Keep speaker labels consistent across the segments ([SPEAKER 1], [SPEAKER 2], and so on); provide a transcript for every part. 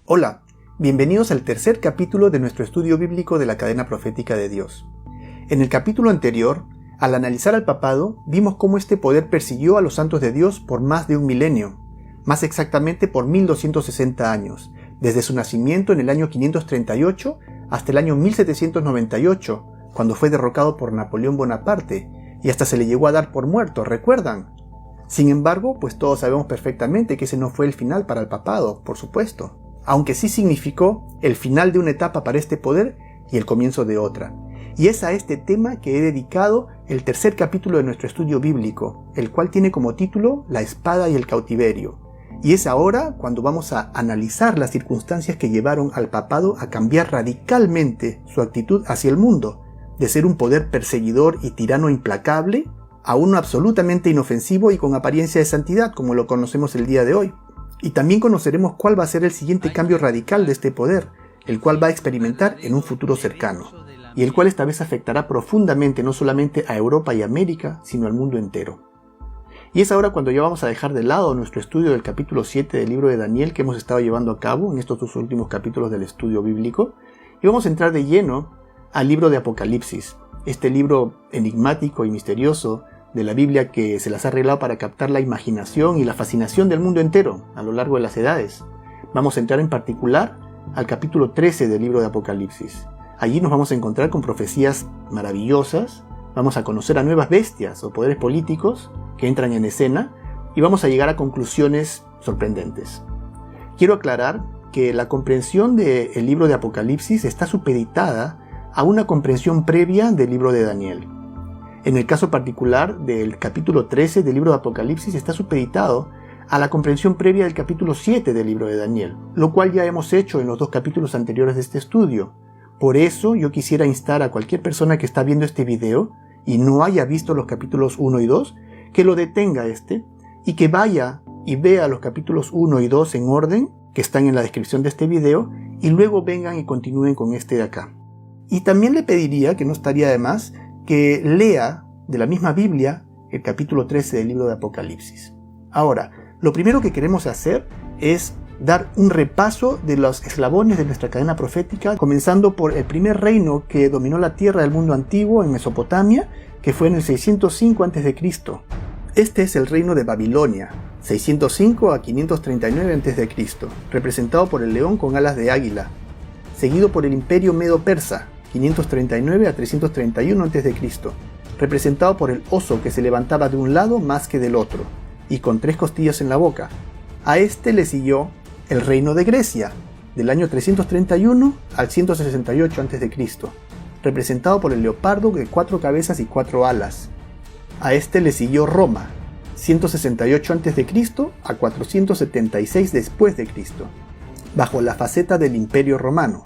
[SPEAKER 1] Hola, bienvenidos al tercer capítulo de nuestro estudio bíblico de la cadena profética de Dios. En el capítulo anterior, al analizar al papado, vimos cómo este poder persiguió a los santos de Dios por más de un milenio, más exactamente por 1260 años, desde su nacimiento en el año 538 hasta el año 1798, cuando fue derrocado por Napoleón Bonaparte, y hasta se le llegó a dar por muerto, ¿recuerdan? Sin embargo, pues todos sabemos perfectamente que ese no fue el final para el papado, por supuesto, aunque sí significó el final de una etapa para este poder y el comienzo de otra. Y es a este tema que he dedicado el tercer capítulo de nuestro estudio bíblico, el cual tiene como título La espada y el cautiverio. Y es ahora cuando vamos a analizar las circunstancias que llevaron al papado a cambiar radicalmente su actitud hacia el mundo, de ser un poder perseguidor y tirano implacable, a uno absolutamente inofensivo y con apariencia de santidad, como lo conocemos el día de hoy. Y también conoceremos cuál va a ser el siguiente cambio radical de este poder, el cual va a experimentar en un futuro cercano, y el cual esta vez afectará profundamente no solamente a Europa y América, sino al mundo entero. Y es ahora cuando ya vamos a dejar de lado nuestro estudio del capítulo 7 del libro de Daniel que hemos estado llevando a cabo en estos dos últimos capítulos del estudio bíblico, y vamos a entrar de lleno al libro de Apocalipsis, este libro enigmático y misterioso de la Biblia que se las ha arreglado para captar la imaginación y la fascinación del mundo entero a lo largo de las edades. Vamos a entrar en particular al capítulo 13 del libro de Apocalipsis. Allí nos vamos a encontrar con profecías maravillosas, vamos a conocer a nuevas bestias o poderes políticos que entran en escena y vamos a llegar a conclusiones sorprendentes. Quiero aclarar que la comprensión del libro de Apocalipsis está supeditada a una comprensión previa del libro de Daniel. En el caso particular del capítulo 13 del libro de Apocalipsis está supeditado a la comprensión previa del capítulo 7 del libro de Daniel, lo cual ya hemos hecho en los dos capítulos anteriores de este estudio. Por eso yo quisiera instar a cualquier persona que está viendo este video y no haya visto los capítulos 1 y 2, que lo detenga y que vaya y vea los capítulos 1 y 2 en orden, que están en la descripción de este video, y luego vengan y continúen con este de acá. Y también le pediría, que no estaría de más, que lea de la misma Biblia el capítulo 13 del libro de Apocalipsis. Ahora, lo primero que queremos hacer es dar un repaso de los eslabones de nuestra cadena profética, comenzando por el primer reino que dominó la tierra del mundo antiguo en Mesopotamia, que fue en el 605 a.C. Este es el reino de Babilonia, 605 a 539 a.C., representado por el león con alas de águila, seguido por el imperio medo-persa, 539 a 331 a.C., representado por el oso que se levantaba de un lado más que del otro, y con 3 costillas en la boca. A este le siguió el reino de Grecia, del año 331 al 168 a.C., representado por el leopardo de 4 cabezas y 4 alas. A este le siguió Roma, 168 a.C. a 476 después de Cristo, bajo la faceta del Imperio Romano,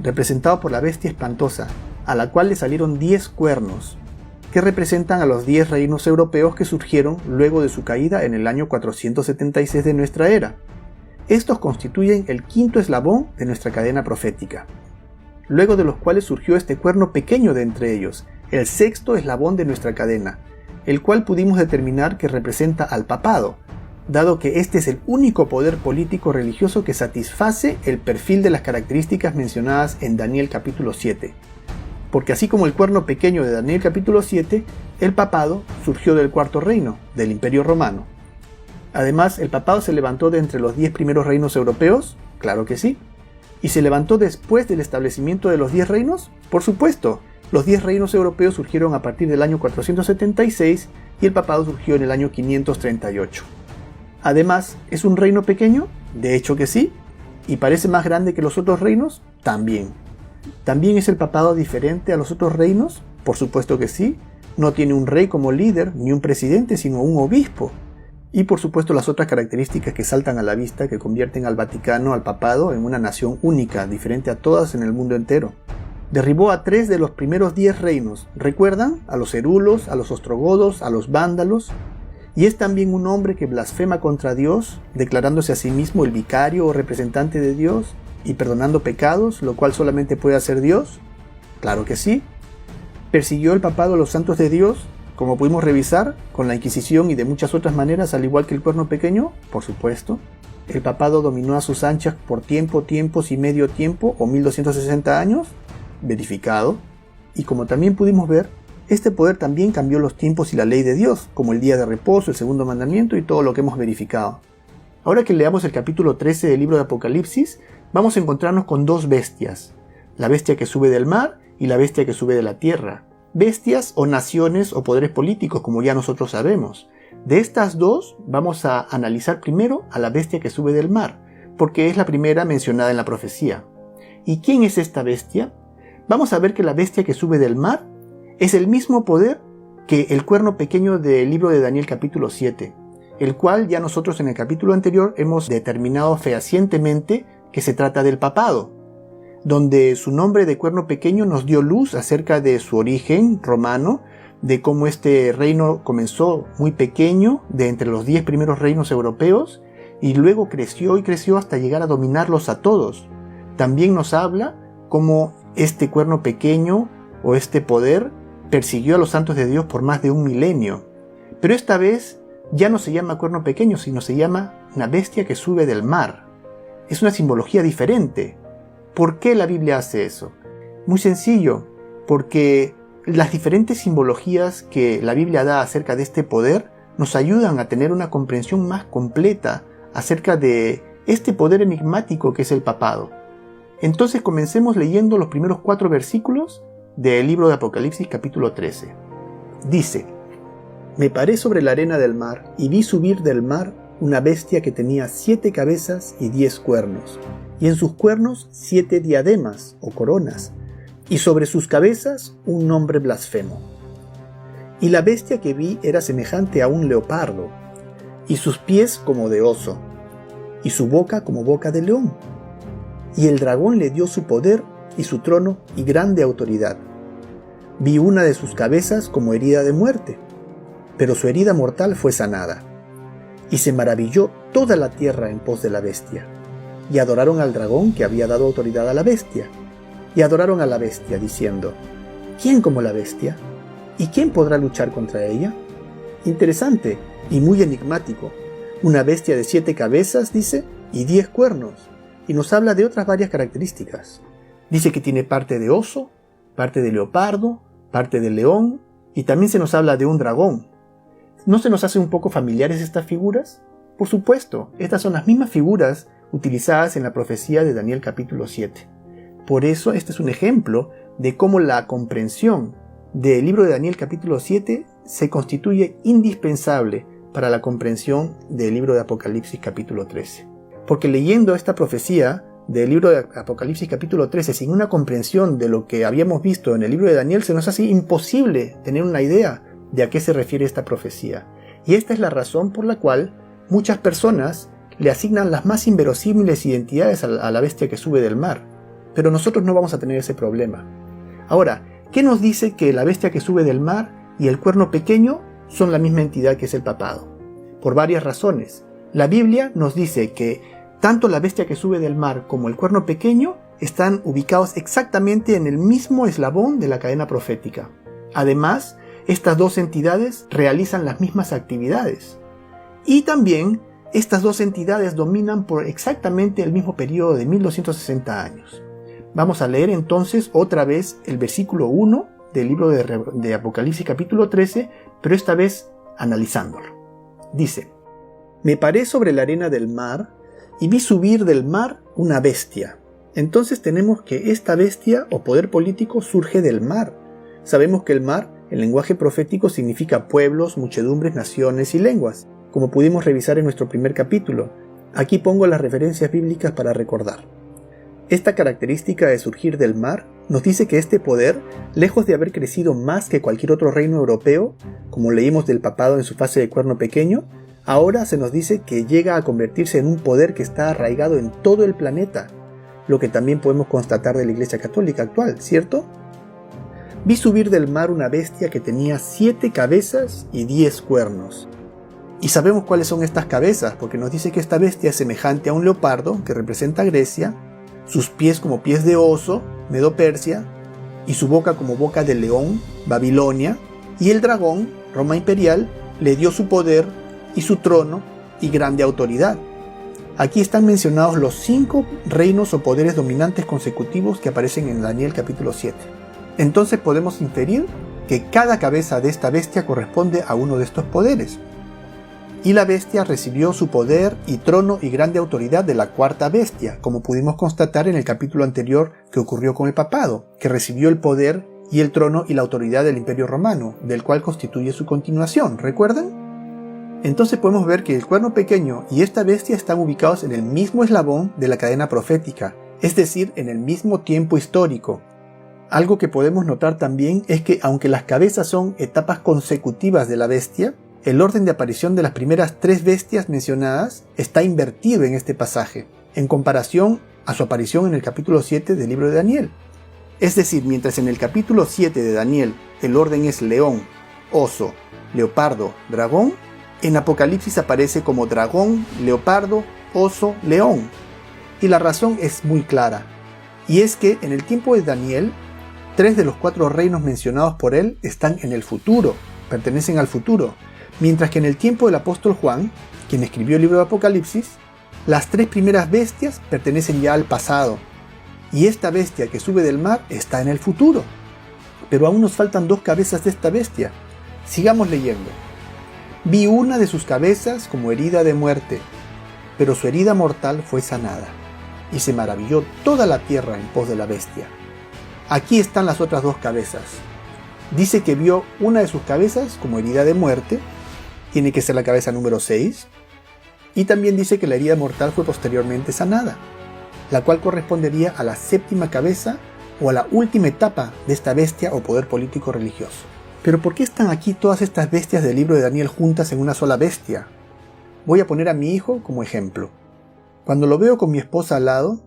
[SPEAKER 1] representado por la bestia espantosa, a la cual le salieron 10 cuernos, que representan a los 10 reinos europeos que surgieron luego de su caída en el año 476 de nuestra era. Estos constituyen el quinto eslabón de nuestra cadena profética, luego de los cuales surgió este cuerno pequeño de entre ellos, el sexto eslabón de nuestra cadena, el cual pudimos determinar que representa al papado, dado que este es el único poder político religioso que satisface el perfil de las características mencionadas en Daniel capítulo 7. Porque así como el cuerno pequeño de Daniel capítulo 7, el papado surgió del cuarto reino, del Imperio Romano. Además, ¿el papado se levantó de entre los 10 primeros reinos europeos? Claro que sí. ¿Y se levantó después del establecimiento de los 10 reinos? Por supuesto. Los 10 reinos europeos surgieron a partir del año 476 y el papado surgió en el año 538. Además, ¿es un reino pequeño? De hecho que sí. ¿Y parece más grande que los otros reinos? También. ¿También es el papado diferente a los otros reinos? Por supuesto que sí. No tiene un rey como líder, ni un presidente, sino un obispo. Y por supuesto las otras características que saltan a la vista que convierten al Vaticano, al papado, en una nación única, diferente a todas en el mundo entero. Derribó a 3 de los primeros 10 reinos. ¿Recuerdan? A los herulos, a los ostrogodos, a los vándalos. Y es también un hombre que blasfema contra Dios, declarándose a sí mismo el vicario o representante de Dios y perdonando pecados, lo cual solamente puede hacer Dios. Claro que sí. Persiguió el papado a los santos de Dios, como pudimos revisar, con la Inquisición y de muchas otras maneras, al igual que el cuerno pequeño, por supuesto. el papado dominó a sus anchas por tiempos y medio tiempo, o 1260 años, verificado. Y como también pudimos ver, este poder también cambió los tiempos y la ley de Dios, como el día de reposo, el segundo mandamiento y todo lo que hemos verificado. Ahora que leamos el capítulo 13 del libro de Apocalipsis, vamos a encontrarnos con dos bestias, la bestia que sube del mar y la bestia que sube de la tierra. Bestias o naciones o poderes políticos, como ya nosotros sabemos. De estas dos vamos a analizar primero a la bestia que sube del mar, porque es la primera mencionada en la profecía. ¿Y quién es esta bestia? Vamos a ver que la bestia que sube del mar es el mismo poder que el cuerno pequeño del libro de Daniel capítulo 7, el cual ya nosotros en el capítulo anterior hemos determinado fehacientemente que se trata del papado, donde su nombre de cuerno pequeño nos dio luz acerca de su origen romano, de cómo este reino comenzó muy pequeño, de entre los 10 primeros reinos europeos, y luego creció y creció hasta llegar a dominarlos a todos. También nos habla cómo este cuerno pequeño o este poder persiguió a los santos de Dios por más de 1 milenio. Pero esta vez ya no se llama cuerno pequeño, sino se llama una bestia que sube del mar. Es una simbología diferente. ¿Por qué la Biblia hace eso? Muy sencillo, porque las diferentes simbologías que la Biblia da acerca de este poder nos ayudan a tener una comprensión más completa acerca de este poder enigmático que es el papado. Entonces comencemos leyendo los primeros 4 versículos del libro de Apocalipsis capítulo 13. Dice: Me paré sobre la arena del mar y vi subir del mar una bestia que tenía 7 cabezas y 10 cuernos, y en sus cuernos 7 diademas o coronas, y sobre sus cabezas un nombre blasfemo. Y la bestia que vi era semejante a un leopardo, y sus pies como de oso, y su boca como boca de león. Y el dragón le dio su poder y su trono y grande autoridad. Vi una de sus cabezas como herida de muerte, pero su herida mortal fue sanada. Y se maravilló toda la tierra en pos de la bestia, y adoraron al dragón que había dado autoridad a la bestia, y adoraron a la bestia, diciendo: ¿Quién como la bestia? ¿Y quién podrá luchar contra ella? Interesante y muy enigmático. Una bestia de 7 cabezas, dice, y 10 cuernos, y nos habla de otras varias características. Dice que tiene parte de oso, parte de leopardo, parte de león, y también se nos habla de un dragón. ¿No se nos hace un poco familiares estas figuras? Por supuesto, estas son las mismas figuras utilizadas en la profecía de Daniel capítulo 7. Por eso este es un ejemplo de cómo la comprensión del libro de Daniel capítulo 7 se constituye indispensable para la comprensión del libro de Apocalipsis capítulo 13. Porque leyendo esta profecía del libro de Apocalipsis capítulo 13 sin una comprensión de lo que habíamos visto en el libro de Daniel, se nos hace imposible tener una idea de a qué se refiere esta profecía. Y esta es la razón por la cual muchas personas le asignan las más inverosímiles identidades a la bestia que sube del mar. Pero nosotros no vamos a tener ese problema. Ahora, ¿qué nos dice que la bestia que sube del mar y el cuerno pequeño son la misma entidad que es el papado? Por varias razones. La Biblia nos dice que tanto la bestia que sube del mar como el cuerno pequeño están ubicados exactamente en el mismo eslabón de la cadena profética. Además, estas dos entidades realizan las mismas actividades. Y también, estas dos entidades dominan por exactamente el mismo periodo de 1260 años. Vamos a leer entonces otra vez el versículo 1 del libro de Apocalipsis capítulo 13, pero esta vez analizándolo. Dice: Me paré sobre la arena del mar y vi subir del mar una bestia. Entonces tenemos que esta bestia o poder político surge del mar. Sabemos que el mar, en lenguaje profético, significa pueblos, muchedumbres, naciones y lenguas, como pudimos revisar en nuestro primer capítulo. Aquí pongo las referencias bíblicas para recordar. Esta característica de surgir del mar nos dice que este poder, lejos de haber crecido más que cualquier otro reino europeo, como leímos del papado en su fase de cuerno pequeño, ahora se nos dice que llega a convertirse en un poder que está arraigado en todo el planeta, lo que también podemos constatar de la Iglesia Católica actual, ¿cierto? Vi subir del mar una bestia que tenía 7 cabezas y 10 cuernos. Y sabemos cuáles son estas cabezas, porque nos dice que esta bestia es semejante a un leopardo, que representa a Grecia, sus pies como pies de oso, Medo-Persia, y su boca como boca de león, Babilonia, y el dragón, Roma imperial, le dio su poder y su trono y grande autoridad. Aquí están mencionados los 5 reinos o poderes dominantes consecutivos que aparecen en Daniel capítulo 7. Entonces podemos inferir que cada cabeza de esta bestia corresponde a uno de estos poderes. Y la bestia recibió su poder y trono y grande autoridad de la cuarta bestia, como pudimos constatar en el capítulo anterior que ocurrió con el papado, que recibió el poder y el trono y la autoridad del Imperio Romano, del cual constituye su continuación, ¿recuerdan? Entonces podemos ver que el cuerno pequeño y esta bestia están ubicados en el mismo eslabón de la cadena profética, es decir, en el mismo tiempo histórico. Algo que podemos notar también es que aunque las cabezas son etapas consecutivas de la bestia, el orden de aparición de las primeras 3 bestias mencionadas está invertido en este pasaje, en comparación a su aparición en el capítulo 7 del libro de Daniel. Es decir, mientras en el capítulo 7 de Daniel el orden es león, oso, leopardo, dragón, en Apocalipsis aparece como dragón, leopardo, oso, león. Y la razón es muy clara, y es que en el tiempo de Daniel, 3 de los 4 reinos mencionados por él están en el futuro, pertenecen al futuro, mientras que en el tiempo del apóstol Juan, quien escribió el libro de Apocalipsis, las 3 primeras bestias pertenecen ya al pasado, y esta bestia que sube del mar está en el futuro. Pero aún nos faltan 2 cabezas de esta bestia. Sigamos leyendo. Vi una de sus cabezas como herida de muerte, pero su herida mortal fue sanada, y se maravilló toda la tierra en pos de la bestia. Aquí están las otras 2 cabezas. Dice que vio una de sus cabezas como herida de muerte, tiene que ser la cabeza número 6, y también dice que la herida mortal fue posteriormente sanada, la cual correspondería a la 7ª cabeza o a la última etapa de esta bestia o poder político religioso. Pero ¿por qué están aquí todas estas bestias del libro de Daniel juntas en una sola bestia? Voy a poner a mi hijo como ejemplo. Cuando lo veo con mi esposa al lado,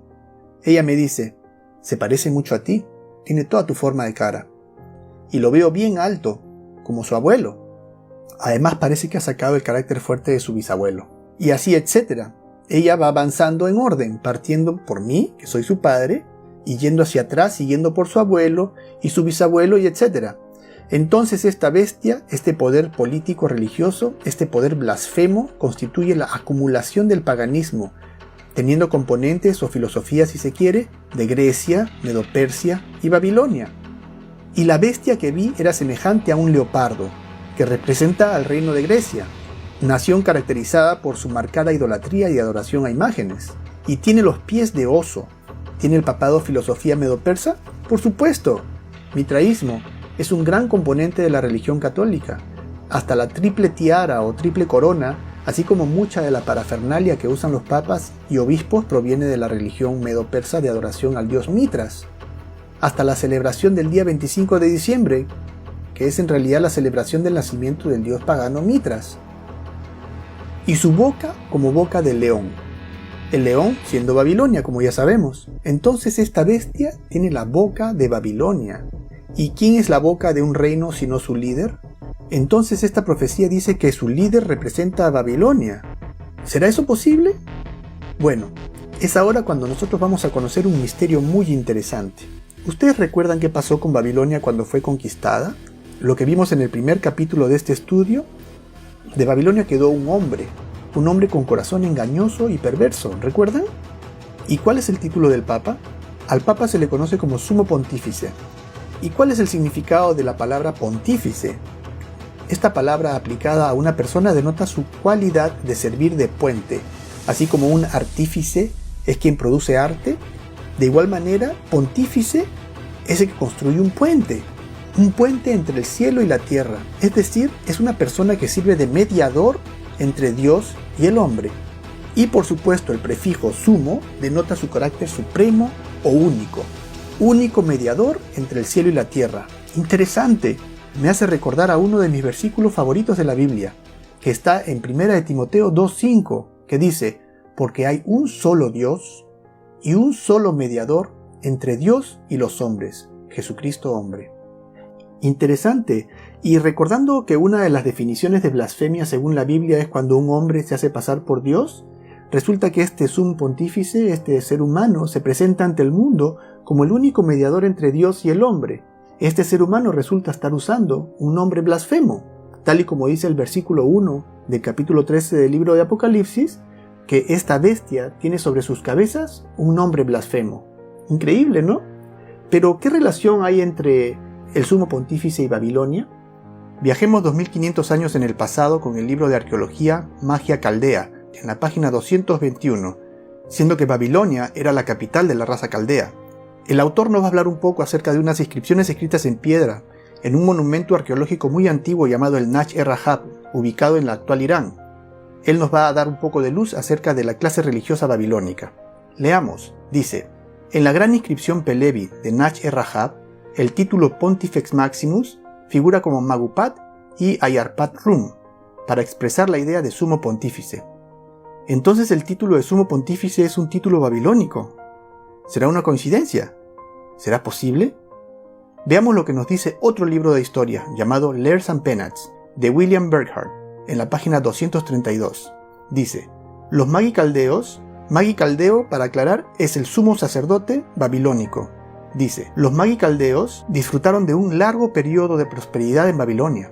[SPEAKER 1] ella me dice, se parece mucho a ti, tiene toda tu forma de cara. Y lo veo bien alto, como su abuelo. Además parece que ha sacado el carácter fuerte de su bisabuelo. Y así, etc. Ella va avanzando en orden, partiendo por mí, que soy su padre, y yendo hacia atrás, siguiendo por su abuelo, y su bisabuelo, y etc. Entonces esta bestia, este poder político religioso, este poder blasfemo, constituye la acumulación del paganismo, teniendo componentes o filosofías, si se quiere, de Grecia, Medo-Persia y Babilonia. Y la bestia que vi era semejante a un leopardo, que representa al reino de Grecia, nación caracterizada por su marcada idolatría y adoración a imágenes. Y tiene los pies de oso. ¿Tiene el papado filosofía medo-persa? Por supuesto. Mitraísmo es un gran componente de la religión católica. Hasta la triple tiara o triple corona, así como mucha de la parafernalia que usan los papas y obispos, proviene de la religión medo-persa de adoración al dios Mitras. Hasta la celebración del día 25 de diciembre, que es en realidad la celebración del nacimiento del dios pagano Mitras. Y su boca como boca de león. El león siendo Babilonia, como ya sabemos. Entonces esta bestia tiene la boca de Babilonia. ¿Y quién es la boca de un reino sino su líder? Entonces esta profecía dice que su líder representa a Babilonia. ¿Será eso posible? Bueno, es ahora cuando nosotros vamos a conocer un misterio muy interesante. ¿Ustedes recuerdan qué pasó con Babilonia cuando fue conquistada? Lo que vimos en el primer capítulo de este estudio. De Babilonia quedó un hombre con corazón engañoso y perverso, ¿recuerdan? ¿Y cuál es el título del Papa? Al Papa se le conoce como Sumo Pontífice. ¿Y cuál es el significado de la palabra pontífice? Esta palabra aplicada a una persona denota su cualidad de servir de puente, así como un artífice es quien produce arte. De igual manera, pontífice es el que construye un puente entre el cielo y la tierra, es decir, es una persona que sirve de mediador entre Dios y el hombre. Y por supuesto el prefijo sumo denota su carácter supremo o único mediador entre el cielo y la tierra. Interesante, me hace recordar a uno de mis versículos favoritos de la Biblia, que está en 1 de Timoteo 2:5, que dice, porque hay un solo Dios y un solo mediador entre Dios y los hombres, Jesucristo hombre. Interesante, y recordando que una de las definiciones de blasfemia según la Biblia es cuando un hombre se hace pasar por Dios, resulta que este sumo pontífice, este ser humano, se presenta ante el mundo como el único mediador entre Dios y el hombre. Este ser humano resulta estar usando un nombre blasfemo, tal y como dice el versículo 1 del capítulo 13 del libro de Apocalipsis, que esta bestia tiene sobre sus cabezas un nombre blasfemo. Increíble, ¿no? Pero, ¿qué relación hay entre el sumo pontífice y Babilonia? Viajemos 2500 años en el pasado con el libro de arqueología Magia Caldea, en la página 221, siendo que Babilonia era la capital de la raza caldea. El autor nos va a hablar un poco acerca de unas inscripciones escritas en piedra, en un monumento arqueológico muy antiguo llamado el Nach-e-Rahab, ubicado en la actual Irán. Él nos va a dar un poco de luz acerca de la clase religiosa babilónica. Leamos, dice: en la gran inscripción Pelevi de Nach-e-Rahab, el título Pontifex Maximus figura como Magupat y Ayarpat Rum, para expresar la idea de sumo pontífice. Entonces el título de sumo pontífice es un título babilónico. ¿Será una coincidencia? ¿Será posible? Veamos lo que nos dice otro libro de historia llamado Lares and Penates, de William Burckhardt, en la página 232. Dice: los Magi caldeos, Magi caldeo, para aclarar, es el sumo sacerdote babilónico. Dice: los Magi caldeos disfrutaron de un largo periodo de prosperidad en Babilonia.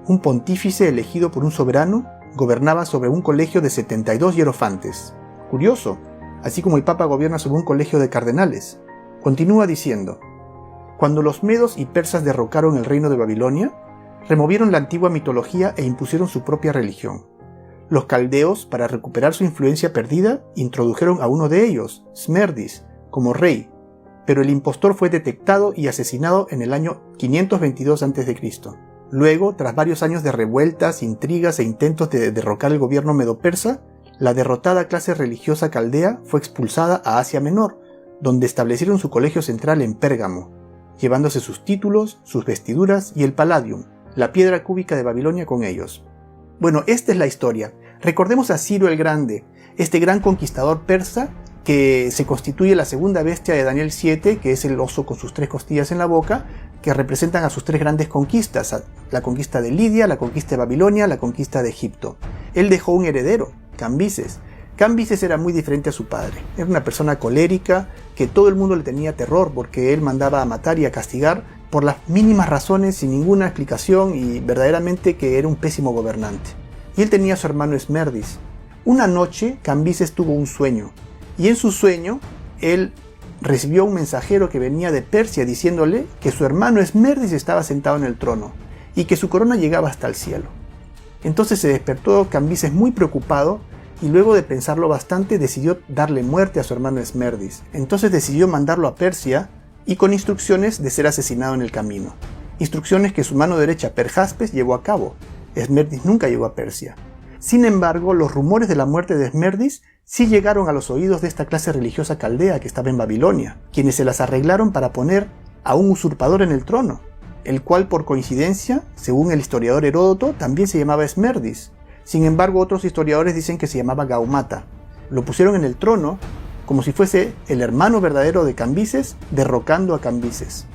[SPEAKER 1] Un pontífice elegido por un soberano gobernaba sobre un colegio de 72 hierofantes. Curioso, así como el Papa gobierna sobre un colegio de cardenales. Continúa diciendo: cuando los medos y persas derrocaron el reino de Babilonia, removieron la antigua mitología e impusieron su propia religión. Los caldeos, para recuperar su influencia perdida, introdujeron a uno de ellos, Smerdis, como rey, pero el impostor fue detectado y asesinado en el año 522 a.C. Luego, tras varios años de revueltas, intrigas e intentos de derrocar el gobierno medo-persa, la derrotada clase religiosa caldea fue expulsada a Asia Menor, donde establecieron su colegio central en Pérgamo, llevándose sus títulos, sus vestiduras y el palladium, la piedra cúbica de Babilonia, con ellos. Bueno, esta es la historia. Recordemos a Ciro el Grande, este gran conquistador persa que se constituye la segunda bestia de Daniel 7, que es el oso con sus 3 costillas en la boca, que representan a sus 3 grandes conquistas: la conquista de Lidia, la conquista de Babilonia, la conquista de Egipto. Él dejó un heredero, Cambises. Cambises era muy diferente a su padre. Era una persona colérica que todo el mundo le tenía terror porque él mandaba a matar y a castigar por las mínimas razones, sin ninguna explicación, y verdaderamente que era un pésimo gobernante. Y él tenía a su hermano Smerdis. Una noche Cambises tuvo un sueño, y en su sueño él recibió un mensajero que venía de Persia diciéndole que su hermano Smerdis estaba sentado en el trono y que su corona llegaba hasta el cielo. Entonces se despertó Cambises muy preocupado, y luego de pensarlo bastante decidió darle muerte a su hermano Smerdis. Entonces decidió mandarlo a Persia y con instrucciones de ser asesinado en el camino. Instrucciones que su mano derecha Perjaspes llevó a cabo. Smerdis nunca llegó a Persia. Sin embargo, los rumores de la muerte de Smerdis sí llegaron a los oídos de esta clase religiosa caldea que estaba en Babilonia, quienes se las arreglaron para poner a un usurpador en el trono, el cual por coincidencia, según el historiador Heródoto, también se llamaba Smerdis. Sin embargo, otros historiadores dicen que se llamaba Gaumata. Lo pusieron en el trono como si fuese el hermano verdadero de Cambises, derrocando a Cambises.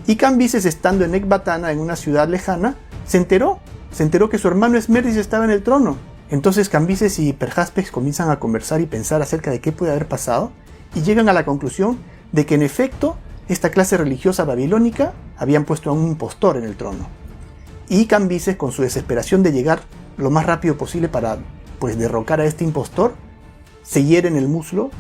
[SPEAKER 1] Y Cambises, estando en Ecbatana, en una ciudad lejana, se enteró que su hermano Smerdis estaba en el trono. Entonces Cambises y Perjaspes comienzan a conversar y pensar acerca de qué puede haber pasado, y llegan a la conclusión de que en efecto esta clase religiosa babilónica habían puesto a un impostor en el trono. Y Cambises, con su desesperación de llegar lo más rápido posible para derrocar a este impostor, se hiere en el muslo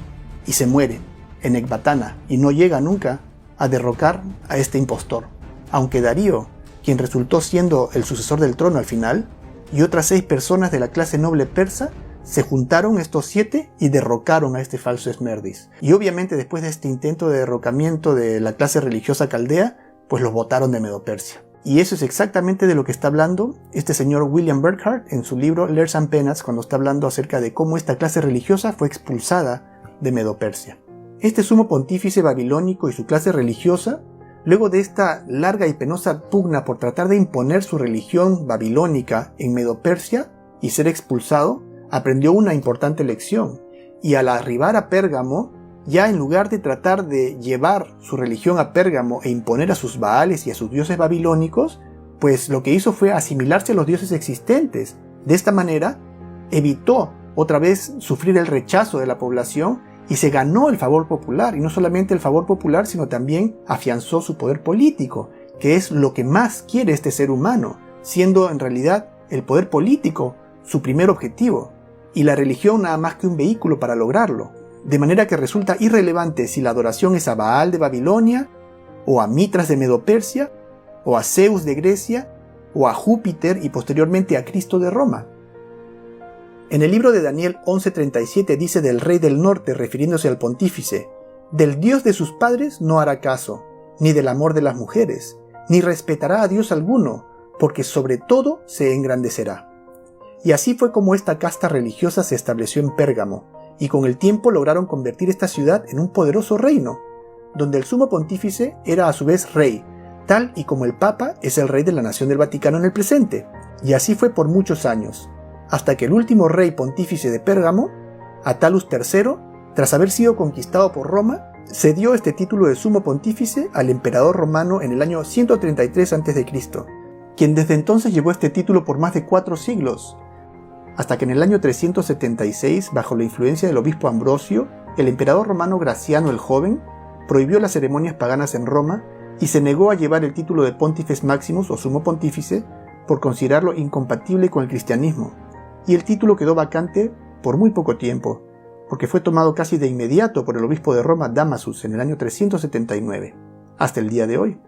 [SPEAKER 1] y se muere en Ecbatana, y no llega nunca a derrocar a este impostor, aunque Darío, quien resultó siendo el sucesor del trono al final, y otras 6 personas de la clase noble persa, se juntaron, estos 7, y derrocaron a este falso Smerdis. Y obviamente después de este intento de derrocamiento de la clase religiosa caldea, pues los botaron de Medo-Persia. Y eso es exactamente de lo que está hablando este señor William Burckhardt en su libro Lares and Penates, cuando está hablando acerca de cómo esta clase religiosa fue expulsada de Medo-Persia. Este sumo pontífice babilónico y su clase religiosa, luego de esta larga y penosa pugna por tratar de imponer su religión babilónica en Medo-Persia y ser expulsado, aprendió una importante lección, y al arribar a Pérgamo, ya en lugar de tratar de llevar su religión a Pérgamo e imponer a sus baales y a sus dioses babilónicos, pues lo que hizo fue asimilarse a los dioses existentes. De esta manera, evitó otra vez sufrir el rechazo de la población y se ganó el favor popular, y no solamente el favor popular, sino también afianzó su poder político, que es lo que más quiere este ser humano, siendo en realidad el poder político su primer objetivo. y la religión nada más que un vehículo para lograrlo, de manera que resulta irrelevante si la adoración es a Baal de Babilonia, o a Mitras de Medo-Persia, o a Zeus de Grecia, o a Júpiter y posteriormente a Cristo de Roma. En el libro de Daniel 11:37 dice del rey del norte, refiriéndose al pontífice: del Dios de sus padres no hará caso, ni del amor de las mujeres, ni respetará a Dios alguno, porque sobre todo se engrandecerá. Y así fue como esta casta religiosa se estableció en Pérgamo, y con el tiempo lograron convertir esta ciudad en un poderoso reino, donde el sumo pontífice era a su vez rey, tal y como el Papa es el rey de la nación del Vaticano en el presente. Y así fue por muchos años, hasta que el último rey pontífice de Pérgamo, Attalus III, tras haber sido conquistado por Roma, cedió este título de sumo pontífice al emperador romano en el año 133 a.C., quien desde entonces llevó este título por más de 4 siglos, hasta que en el año 376, bajo la influencia del obispo Ambrosio, el emperador romano Graciano el Joven prohibió las ceremonias paganas en Roma y se negó a llevar el título de Pontifex Maximus o sumo pontífice por considerarlo incompatible con el cristianismo, y el título quedó vacante por muy poco tiempo, porque fue tomado casi de inmediato por el obispo de Roma Damasus en el año 379, hasta el día de hoy.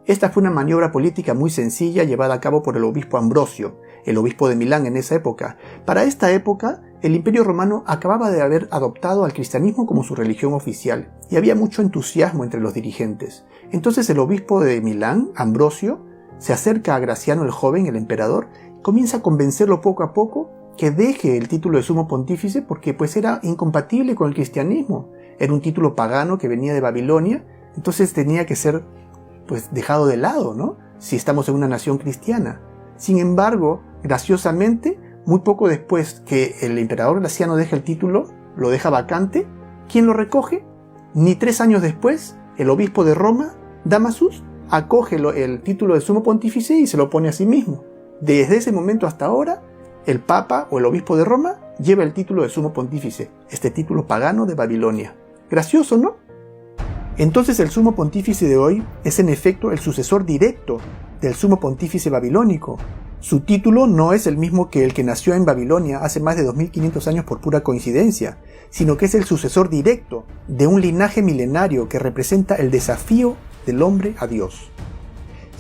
[SPEAKER 1] Esta fue una maniobra política muy sencilla llevada a cabo por el obispo Ambrosio, el obispo de Milán en esa época. Para esta época, el Imperio Romano acababa de haber adoptado al cristianismo como su religión oficial, y había mucho entusiasmo entre los dirigentes. Entonces el obispo de Milán, Ambrosio, se acerca a Graciano el Joven, el emperador, y comienza a convencerlo poco a poco que deje el título de sumo pontífice porque pues era incompatible con el cristianismo. Era un título pagano que venía de Babilonia, entonces tenía que ser pues dejado de lado, ¿no? Si estamos en una nación cristiana. Sin embargo, graciosamente, muy poco después que el emperador Graciano deja el título, lo deja vacante, ¿quién lo recoge? Ni 3 años después, el obispo de Roma, Damasus, acoge el título de sumo pontífice y se lo pone a sí mismo. Desde ese momento hasta ahora, el Papa o el obispo de Roma lleva el título de sumo pontífice, este título pagano de Babilonia. Gracioso, ¿no? Entonces el sumo pontífice de hoy es en efecto el sucesor directo del sumo pontífice babilónico. Su título no es el mismo que el que nació en Babilonia hace más de 2500 años por pura coincidencia, sino que es el sucesor directo de un linaje milenario que representa el desafío del hombre a Dios.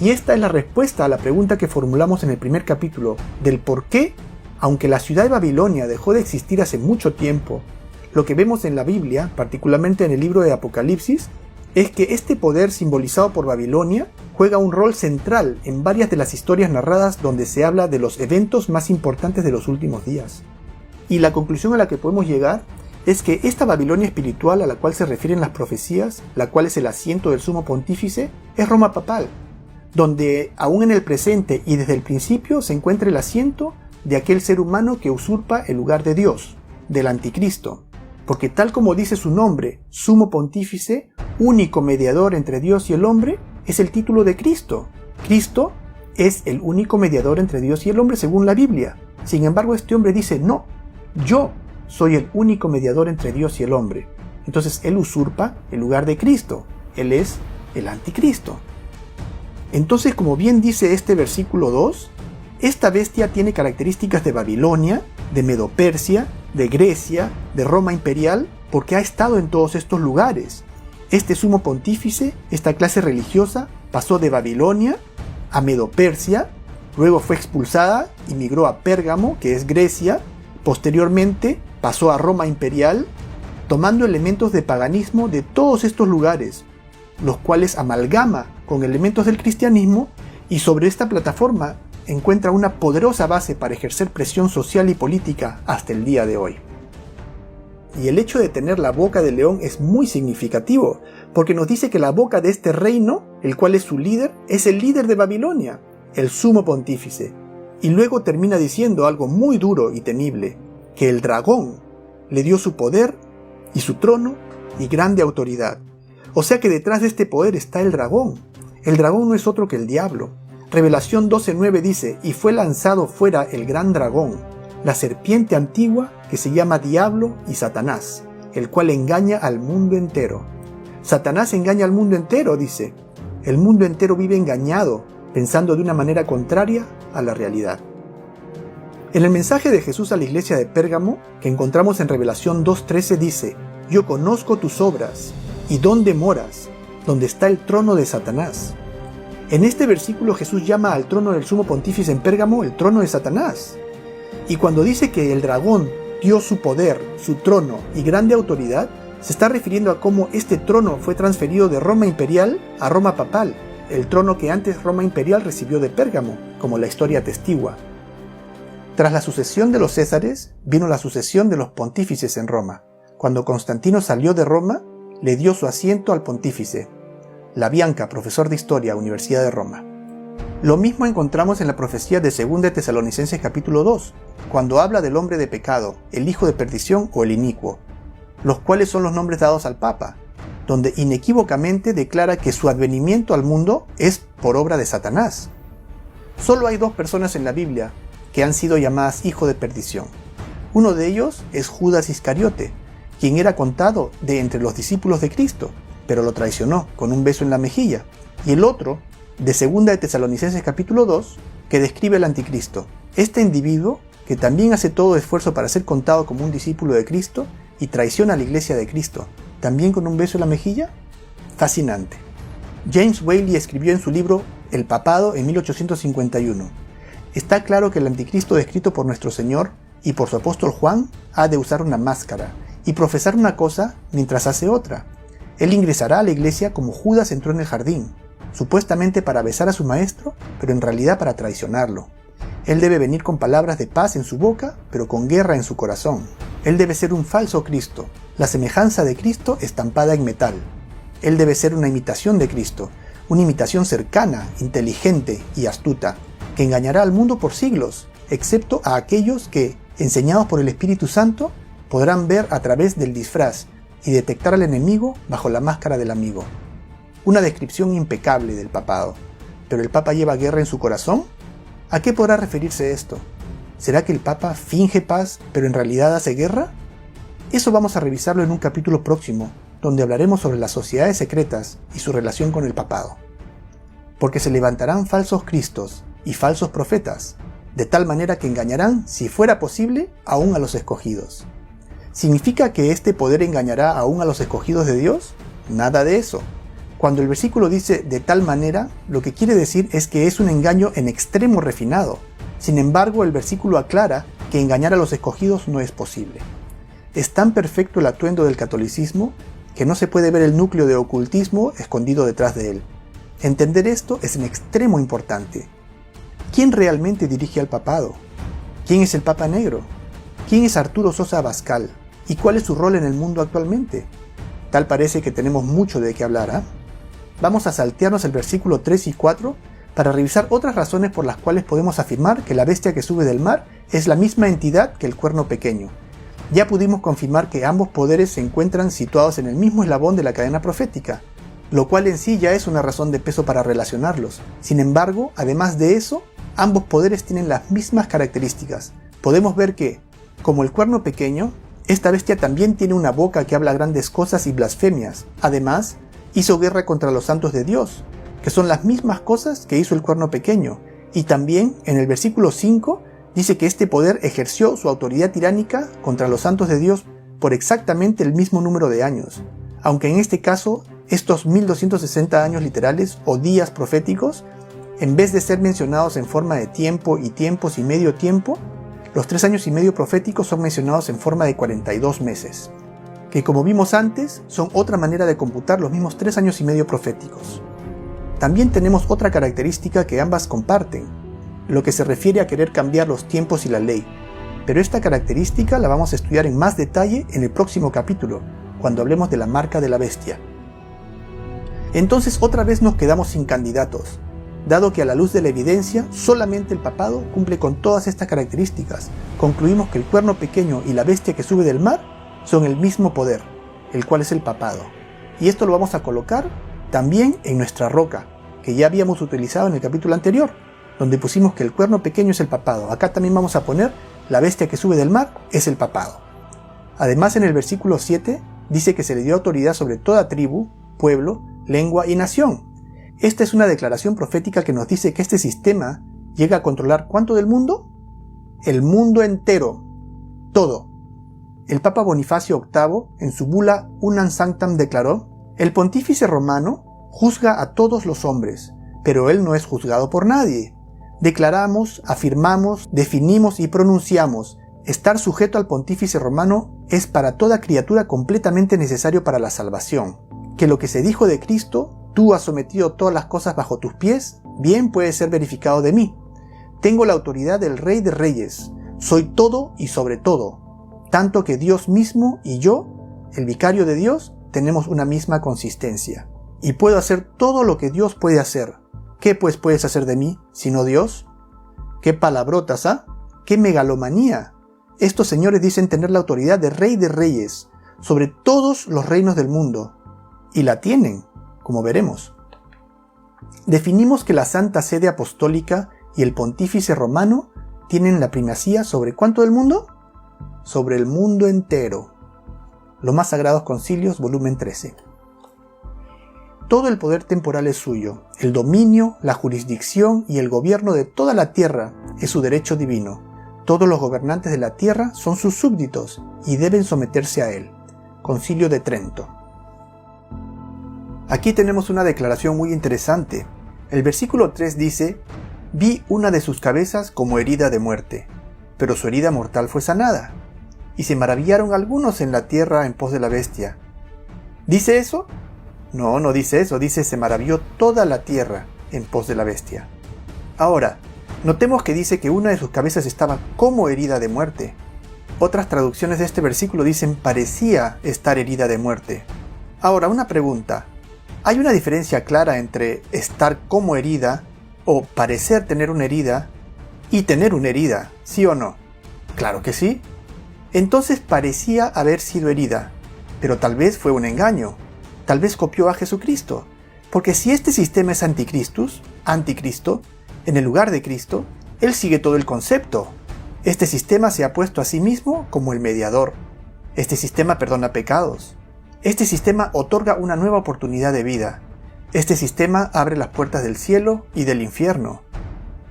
[SPEAKER 1] Y esta es la respuesta a la pregunta que formulamos en el primer capítulo del por qué, aunque la ciudad de Babilonia dejó de existir hace mucho tiempo, lo que vemos en la Biblia, particularmente en el libro de Apocalipsis, es que este poder simbolizado por Babilonia juega un rol central en varias de las historias narradas donde se habla de los eventos más importantes de los últimos días. Y la conclusión a la que podemos llegar es que esta Babilonia espiritual a la cual se refieren las profecías, la cual es el asiento del sumo pontífice, es Roma papal, donde aún en el presente y desde el principio se encuentra el asiento de aquel ser humano que usurpa el lugar de Dios, del anticristo. Porque tal como dice su nombre, sumo pontífice, único mediador entre Dios y el hombre, es el título de Cristo. Cristo es el único mediador entre Dios y el hombre según la Biblia. Sin embargo, este hombre dice, no, yo soy el único mediador entre Dios y el hombre. Entonces él usurpa el lugar de Cristo. Él es el anticristo. Entonces, como bien dice este versículo 2, esta bestia tiene características de Babilonia, de Medo-Persia, de Grecia, de Roma imperial, porque ha estado en todos estos lugares. Este sumo pontífice, esta clase religiosa, pasó de Babilonia a Medo-Persia, luego fue expulsada y migró a Pérgamo, que es Grecia, posteriormente pasó a Roma imperial, tomando elementos de paganismo de todos estos lugares, los cuales amalgama con elementos del cristianismo y sobre esta plataforma encuentra una poderosa base para ejercer presión social y política hasta el día de hoy. Y el hecho de tener la boca de león es muy significativo, porque nos dice que la boca de este reino, el cual es su líder, es el líder de Babilonia, el sumo pontífice. Y luego termina diciendo algo muy duro y temible, que el dragón le dio su poder y su trono y grande autoridad. O sea que detrás de este poder está el dragón. El dragón no es otro que el diablo. Revelación 12:9 dice, y fue lanzado fuera el gran dragón, la serpiente antigua que se llama Diablo y Satanás, el cual engaña al mundo entero. Satanás engaña al mundo entero, dice. El mundo entero vive engañado, pensando de una manera contraria a la realidad. En el mensaje de Jesús a la iglesia de Pérgamo, que encontramos en Revelación 2:13, dice: «Yo conozco tus obras, y dónde moras, donde está el trono de Satanás». En este versículo Jesús llama al trono del sumo pontífice en Pérgamo el trono de Satanás. Y cuando dice que el dragón dio su poder, su trono y grande autoridad, se está refiriendo a cómo este trono fue transferido de Roma imperial a Roma papal, el trono que antes Roma imperial recibió de Pérgamo, como la historia atestigua. Tras la sucesión de los Césares, vino la sucesión de los pontífices en Roma. Cuando Constantino salió de Roma, le dio su asiento al pontífice. Labianca, profesor de Historia, Universidad de Roma. Lo mismo encontramos en la profecía de 2 de Tesalonicenses capítulo 2, cuando habla del hombre de pecado, el hijo de perdición o el inicuo, los cuales son los nombres dados al Papa, donde inequívocamente declara que su advenimiento al mundo es por obra de Satanás. Solo hay 2 personas en la Biblia que han sido llamadas hijo de perdición. Uno de ellos es Judas Iscariote, quien era contado de entre los discípulos de Cristo, pero lo traicionó con un beso en la mejilla. Y el otro, de 2 de Tesalonicenses capítulo 2, que describe al anticristo. Este individuo, que también hace todo esfuerzo para ser contado como un discípulo de Cristo y traiciona a la iglesia de Cristo, ¿también con un beso en la mejilla? Fascinante. James Whaley escribió en su libro El papado en 1851. Está claro que el anticristo descrito por nuestro Señor y por su apóstol Juan ha de usar una máscara y profesar una cosa mientras hace otra. Él ingresará a la iglesia como Judas entró en el jardín, supuestamente para besar a su maestro, pero en realidad para traicionarlo. Él debe venir con palabras de paz en su boca, pero con guerra en su corazón. Él debe ser un falso Cristo, la semejanza de Cristo estampada en metal. Él debe ser una imitación de Cristo, una imitación cercana, inteligente y astuta, que engañará al mundo por siglos, excepto a aquellos que, enseñados por el Espíritu Santo, podrán ver a través del disfraz y detectar al enemigo bajo la máscara del amigo. Una descripción impecable del papado. ¿Pero el Papa lleva guerra en su corazón? ¿A qué podrá referirse esto? ¿Será que el Papa finge paz, pero en realidad hace guerra? Eso vamos a revisarlo en un capítulo próximo, donde hablaremos sobre las sociedades secretas y su relación con el papado. Porque se levantarán falsos cristos y falsos profetas, de tal manera que engañarán, si fuera posible, aún a los escogidos. ¿Significa que este poder engañará aún a los escogidos de Dios? Nada de eso. Cuando el versículo dice de tal manera, lo que quiere decir es que es un engaño en extremo refinado. Sin embargo, el versículo aclara que engañar a los escogidos no es posible. Es tan perfecto el atuendo del catolicismo que no se puede ver el núcleo de ocultismo escondido detrás de él. Entender esto es en extremo importante. ¿Quién realmente dirige al papado? ¿Quién es el Papa Negro? ¿Quién es Arturo Sosa Abascal? ¿Y cuál es su rol en el mundo actualmente? Tal parece que tenemos mucho de qué hablar, ¿ah? Vamos a saltearnos el versículo 3 y 4 para revisar otras razones por las cuales podemos afirmar que la bestia que sube del mar es la misma entidad que el cuerno pequeño. Ya pudimos confirmar que ambos poderes se encuentran situados en el mismo eslabón de la cadena profética, lo cual en sí ya es una razón de peso para relacionarlos. Sin embargo, además de eso, ambos poderes tienen las mismas características. Podemos ver que, como el cuerno pequeño, esta bestia también tiene una boca que habla grandes cosas y blasfemias. Además, hizo guerra contra los santos de Dios, que son las mismas cosas que hizo el cuerno pequeño. Y también, en el versículo 5, dice que este poder ejerció su autoridad tiránica contra los santos de Dios por exactamente el mismo número de años. Aunque en este caso, estos 1260 años literales o días proféticos, en vez de ser mencionados en forma de tiempo y tiempos y medio tiempo, los 3 años y medio proféticos son mencionados en forma de 42 meses, que como vimos antes, son otra manera de computar los mismos 3 años y medio proféticos. También tenemos otra característica que ambas comparten, lo que se refiere a querer cambiar los tiempos y la ley, pero esta característica la vamos a estudiar en más detalle en el próximo capítulo, cuando hablemos de la marca de la bestia. Entonces otra vez nos quedamos sin candidatos, dado que a la luz de la evidencia, solamente el papado cumple con todas estas características. Concluimos que el cuerno pequeño y la bestia que sube del mar son el mismo poder, el cual es el papado. Y esto lo vamos a colocar también en nuestra roca, que ya habíamos utilizado en el capítulo anterior, donde pusimos que el cuerno pequeño es el papado. Acá también vamos a poner la bestia que sube del mar es el papado. Además, en el versículo 7 dice que se le dio autoridad sobre toda tribu, pueblo, lengua y nación. Esta es una declaración profética que nos dice que este sistema llega a controlar ¿cuánto del mundo? el mundo entero, todo. El Papa Bonifacio VIII, en su bula Unam Sanctam, declaró: el pontífice romano juzga a todos los hombres, pero él no es juzgado por nadie. Declaramos, afirmamos, definimos y pronunciamos: estar sujeto al pontífice romano es para toda criatura completamente necesario para la salvación. Que lo que se dijo de Cristo, tú has sometido todas las cosas bajo tus pies, bien puede ser verificado de mí. Tengo la autoridad del Rey de Reyes, soy todo y sobre todo, tanto que Dios mismo y yo, el vicario de Dios, tenemos una misma consistencia. Y puedo hacer todo lo que Dios puede hacer. ¿Qué pues puedes hacer de mí, sino Dios? ¡Qué palabrotas, ah! ¡Qué megalomanía! Estos señores dicen tener la autoridad de Rey de Reyes sobre todos los reinos del mundo. Y la tienen, como veremos. Definimos que la Santa Sede Apostólica y el Pontífice Romano tienen la primacía ¿sobre cuánto del mundo? Sobre el mundo entero. Los más sagrados concilios, volumen 13. Todo el poder temporal es suyo, el dominio, la jurisdicción y el gobierno de toda la tierra es su derecho divino. Todos los gobernantes de la tierra son sus súbditos y deben someterse a él. Concilio de Trento. Aquí tenemos una declaración muy interesante. El versículo 3 dice: vi una de sus cabezas como herida de muerte, pero su herida mortal fue sanada. Y se maravillaron algunos en la tierra en pos de la bestia. ¿Dice eso? No, no dice eso, dice se maravilló toda la tierra en pos de la bestia. Ahora, notemos que dice que una de sus cabezas estaba como herida de muerte. Otras traducciones de este versículo dicen parecía estar herida de muerte. Ahora, una pregunta. ¿Hay una diferencia clara entre estar como herida o parecer tener una herida y tener una herida, sí o no? Claro que sí. Entonces parecía haber sido herida, pero tal vez fue un engaño. Tal vez copió a Jesucristo, porque si este sistema es anticristo, en el lugar de Cristo, él sigue todo el concepto. Este sistema se ha puesto a sí mismo como el mediador. Este sistema perdona pecados. Este sistema otorga una nueva oportunidad de vida. Este sistema abre las puertas del cielo y del infierno.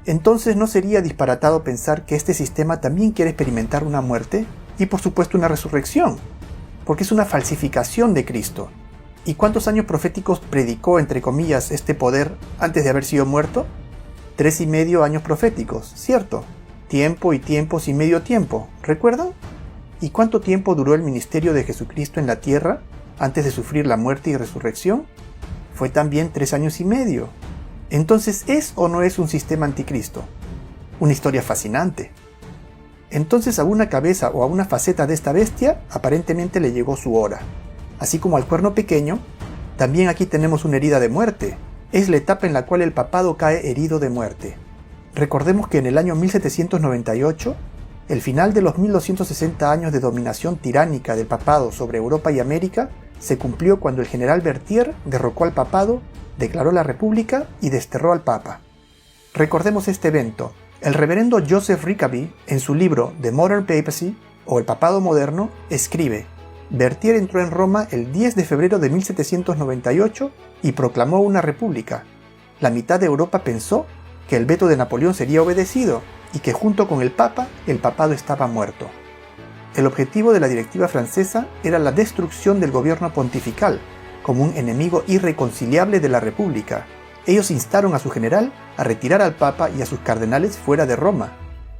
[SPEAKER 1] Entonces ¿no sería disparatado pensar que este sistema también quiere experimentar una muerte y por supuesto una resurrección? Porque es una falsificación de Cristo. ¿Y cuántos años proféticos predicó, entre comillas, este poder antes de haber sido muerto? 3,5 años proféticos, ¿cierto? Tiempo y tiempos y medio tiempo, ¿recuerdan? ¿Y cuánto tiempo duró el ministerio de Jesucristo en la tierra antes de sufrir la muerte y resurrección? Fue también 3 años y medio. Entonces, ¿es o no es un sistema anticristo? Una historia fascinante. Entonces a una cabeza o a una faceta de esta bestia aparentemente le llegó su hora. Así como al cuerno pequeño, también aquí tenemos una herida de muerte. Es la etapa en la cual el papado cae herido de muerte. Recordemos que en el año 1798, el final de los 1260 años de dominación tiránica del papado sobre Europa y América se cumplió cuando el general Berthier derrocó al papado, declaró la república y desterró al papa. Recordemos este evento. El reverendo Joseph Rickaby, en su libro The Modern Papacy, o El papado moderno, escribe: Berthier entró en Roma el 10 de febrero de 1798 y proclamó una república. La mitad de Europa pensó que el veto de Napoleón sería obedecido y que junto con el Papa, el papado estaba muerto. El objetivo de la directiva francesa era la destrucción del gobierno pontifical, como un enemigo irreconciliable de la república. Ellos instaron a su general a retirar al Papa y a sus cardenales fuera de Roma.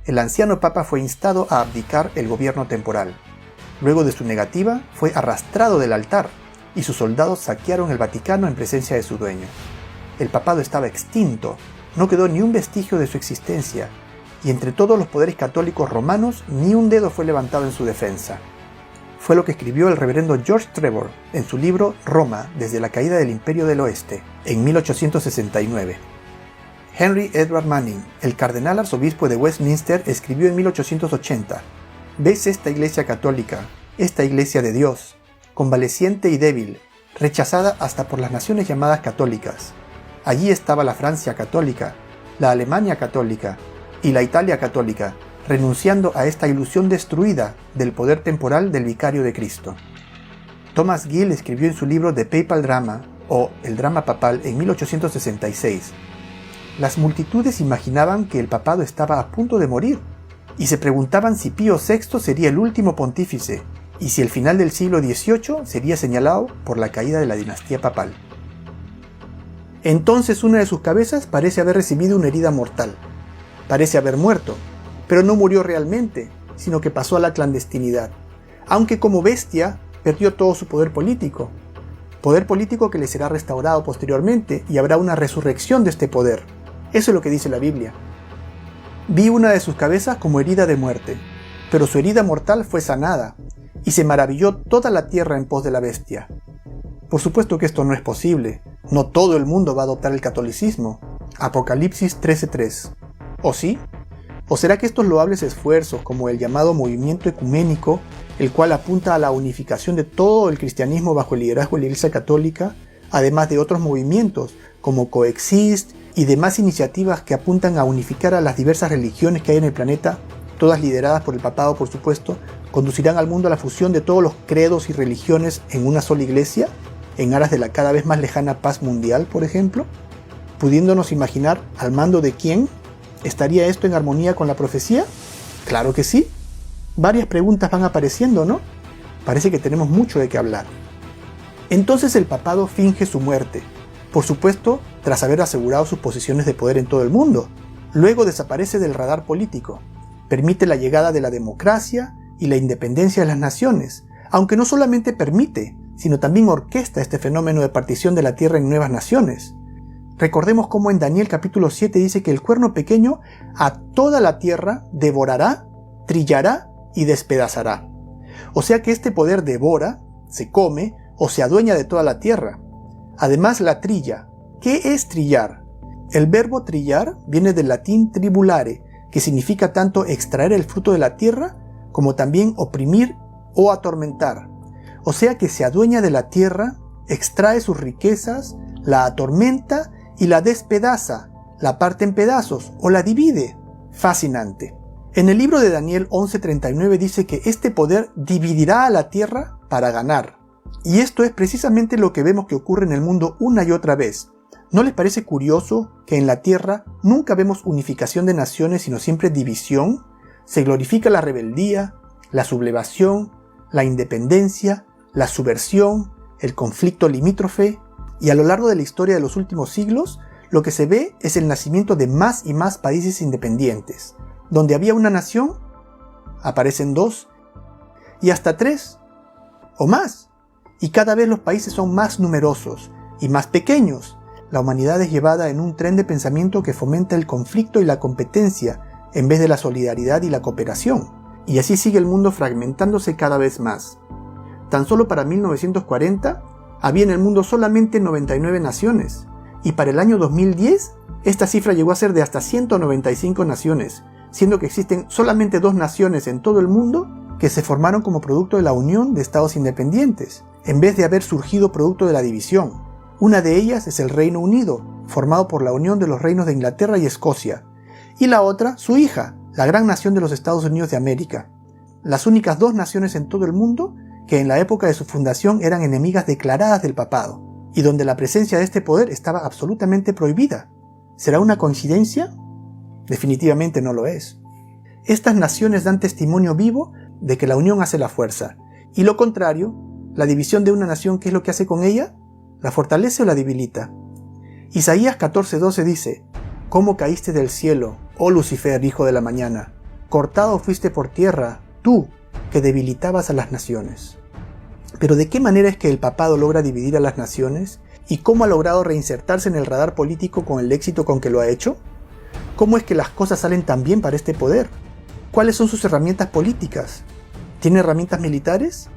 [SPEAKER 1] El anciano Papa fue instado a abdicar el gobierno temporal. Luego de su negativa, fue arrastrado del altar y sus soldados saquearon el Vaticano en presencia de su dueño. El papado estaba extinto, no quedó ni un vestigio de su existencia, y entre todos los poderes católicos romanos ni un dedo fue levantado en su defensa. Fue lo que escribió el reverendo George Trevor en su libro Roma desde la caída del Imperio del Oeste, en 1869. Henry Edward Manning, el cardenal arzobispo de Westminster, escribió en 1880: ¿Ves esta iglesia católica, esta iglesia de Dios, convaleciente y débil, rechazada hasta por las naciones llamadas católicas? Allí estaba la Francia católica, la Alemania católica y la Italia católica, renunciando a esta ilusión destruida del poder temporal del vicario de Cristo. Thomas Gill escribió en su libro The Papal Drama, o El drama papal, en 1866. Las multitudes imaginaban que el papado estaba a punto de morir. y se preguntaban si Pío VI sería el último pontífice y si el final del siglo XVIII sería señalado por la caída de la dinastía papal. Entonces una de sus cabezas parece haber recibido una herida mortal. Parece haber muerto, pero no murió realmente, sino que pasó a la clandestinidad, aunque como bestia perdió todo su poder político que le será restaurado posteriormente y habrá una resurrección de este poder. Eso es lo que dice la Biblia. Vi una de sus cabezas como herida de muerte, pero su herida mortal fue sanada, y se maravilló toda la tierra en pos de la bestia. Por supuesto que esto no es posible, no todo el mundo va a adoptar el catolicismo. Apocalipsis 13:3. ¿O sí? ¿O será que estos loables esfuerzos, como el llamado movimiento ecuménico, el cual apunta a la unificación de todo el cristianismo bajo el liderazgo de la Iglesia Católica, además de otros movimientos como Coexist y demás iniciativas que apuntan a unificar a las diversas religiones que hay en el planeta, todas lideradas por el papado por supuesto, conducirán al mundo a la fusión de todos los credos y religiones en una sola iglesia, en aras de la cada vez más lejana paz mundial, por ejemplo? Pudiéndonos imaginar al mando de quién. ¿Estaría esto en armonía con la profecía? Claro que sí. Varias preguntas van apareciendo, ¿no? Parece que tenemos mucho de qué hablar. Entonces el papado finge su muerte, por supuesto, tras haber asegurado sus posiciones de poder en todo el mundo. Luego desaparece del radar político. Permite la llegada de la democracia y la independencia de las naciones, aunque no solamente permite, sino también orquesta este fenómeno de partición de la tierra en nuevas naciones. Recordemos cómo en Daniel capítulo 7 dice que el cuerno pequeño a toda la tierra devorará, trillará y despedazará. O sea que este poder devora, se come o se adueña de toda la tierra. Además la trilla. ¿Qué es trillar? El verbo trillar viene del latín tribulare, que significa tanto extraer el fruto de la tierra como también oprimir o atormentar. O sea que se adueña de la tierra, extrae sus riquezas, la atormenta y la despedaza, la parte en pedazos o la divide. Fascinante. En el libro de Daniel 11:39 dice que este poder dividirá a la tierra para ganar. Y esto es precisamente lo que vemos que ocurre en el mundo una y otra vez. ¿No les parece curioso que en la tierra nunca vemos unificación de naciones sino siempre división? Se glorifica la rebeldía, la sublevación, la independencia, la subversión, el conflicto limítrofe, y a lo largo de la historia de los últimos siglos, lo que se ve es el nacimiento de más y más países independientes. Donde había una nación, aparecen 2, y hasta 3, o más. Y cada vez los países son más numerosos y más pequeños. La humanidad es llevada en un tren de pensamiento que fomenta el conflicto y la competencia, en vez de la solidaridad y la cooperación. Y así sigue el mundo fragmentándose cada vez más. Tan solo para 1940, había en el mundo solamente 99 naciones, y para el año 2010, esta cifra llegó a ser de hasta 195 naciones, siendo que existen solamente 2 naciones en todo el mundo que se formaron como producto de la unión de estados independientes, en vez de haber surgido producto de la división. Una de ellas es el Reino Unido, formado por la unión de los reinos de Inglaterra y Escocia, y la otra, su hija, la gran nación de los Estados Unidos de América. Las únicas 2 naciones en todo el mundo que en la época de su fundación eran enemigas declaradas del papado, y donde la presencia de este poder estaba absolutamente prohibida. ¿Será una coincidencia? Definitivamente no lo es. Estas naciones dan testimonio vivo de que la unión hace la fuerza, y lo contrario, la división de una nación, ¿qué es lo que hace con ella? ¿La fortalece o la debilita? Isaías 14:12 dice: ¿Cómo caíste del cielo, oh Lucifer, hijo de la mañana? Cortado fuiste por tierra, tú, que debilitabas a las naciones. Pero ¿de qué manera es que el papado logra dividir a las naciones? ¿Y cómo ha logrado reinsertarse en el radar político con el éxito con que lo ha hecho? ¿Cómo es que las cosas salen tan bien para este poder? ¿Cuáles son sus herramientas políticas? ¿Tiene herramientas militares?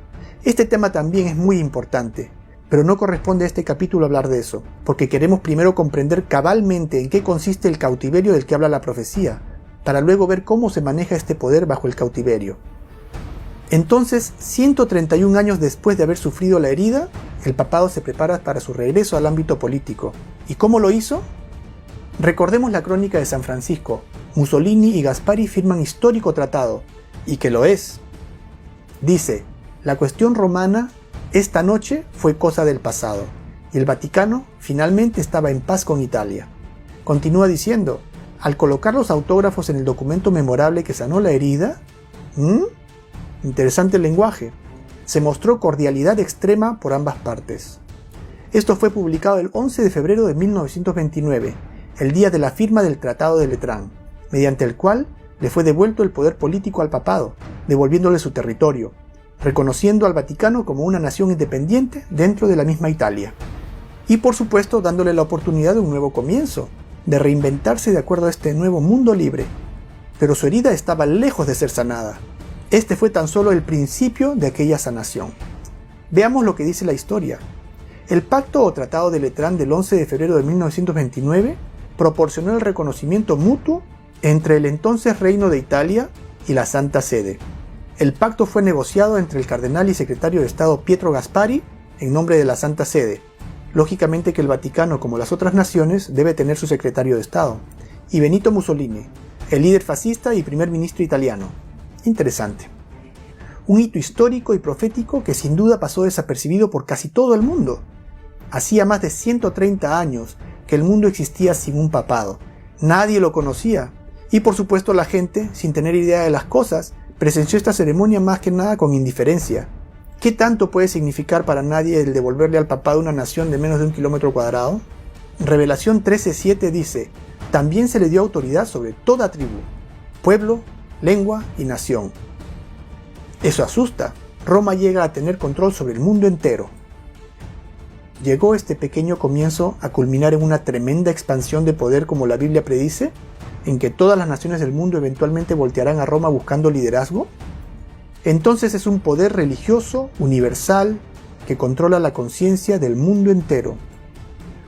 [SPEAKER 1] Este tema también es muy importante, pero no corresponde a este capítulo hablar de eso, porque queremos primero comprender cabalmente en qué consiste el cautiverio del que habla la profecía, para luego ver cómo se maneja este poder bajo el cautiverio. Entonces, 131 años después de haber sufrido la herida, el papado se prepara para su regreso al ámbito político. ¿Y cómo lo hizo? Recordemos la crónica de San Francisco. Mussolini y Gaspari firman histórico tratado, y que lo es. Dice: la cuestión romana esta noche fue cosa del pasado, y el Vaticano finalmente estaba en paz con Italia. Continúa diciendo: al colocar los autógrafos en el documento memorable que sanó la herida, interesante el lenguaje, se mostró cordialidad extrema por ambas partes. Esto fue publicado el 11 de febrero de 1929, el día de la firma del Tratado de Letrán, mediante el cual le fue devuelto el poder político al papado, devolviéndole su territorio, reconociendo al Vaticano como una nación independiente dentro de la misma Italia. Y por supuesto dándole la oportunidad de un nuevo comienzo, de reinventarse de acuerdo a este nuevo mundo libre. Pero su herida estaba lejos de ser sanada. Este fue tan solo el principio de aquella sanación. Veamos lo que dice la historia. El pacto o tratado de Letrán del 11 de febrero de 1929 proporcionó el reconocimiento mutuo entre el entonces Reino de Italia y la Santa Sede. El pacto fue negociado entre el cardenal y secretario de Estado Pietro Gasparri en nombre de la Santa Sede. Lógicamente que el Vaticano, como las otras naciones, debe tener su secretario de Estado. Y Benito Mussolini, el líder fascista y primer ministro italiano. Interesante. Un hito histórico y profético que sin duda pasó desapercibido por casi todo el mundo. Hacía más de 130 años que el mundo existía sin un papado. Nadie lo conocía. Y por supuesto la gente, sin tener idea de las cosas, presenció esta ceremonia más que nada con indiferencia. ¿Qué tanto puede significar para nadie el devolverle al papado una nación de menos de 1 kilómetro cuadrado? Revelación 13:7 dice: también se le dio autoridad sobre toda tribu, pueblo, lengua y nación. Eso asusta. Roma llega a tener control sobre el mundo entero. ¿Llegó este pequeño comienzo a culminar en una tremenda expansión de poder como la Biblia predice? ¿En que todas las naciones del mundo eventualmente voltearán a Roma buscando liderazgo? Entonces es un poder religioso, universal, que controla la conciencia del mundo entero.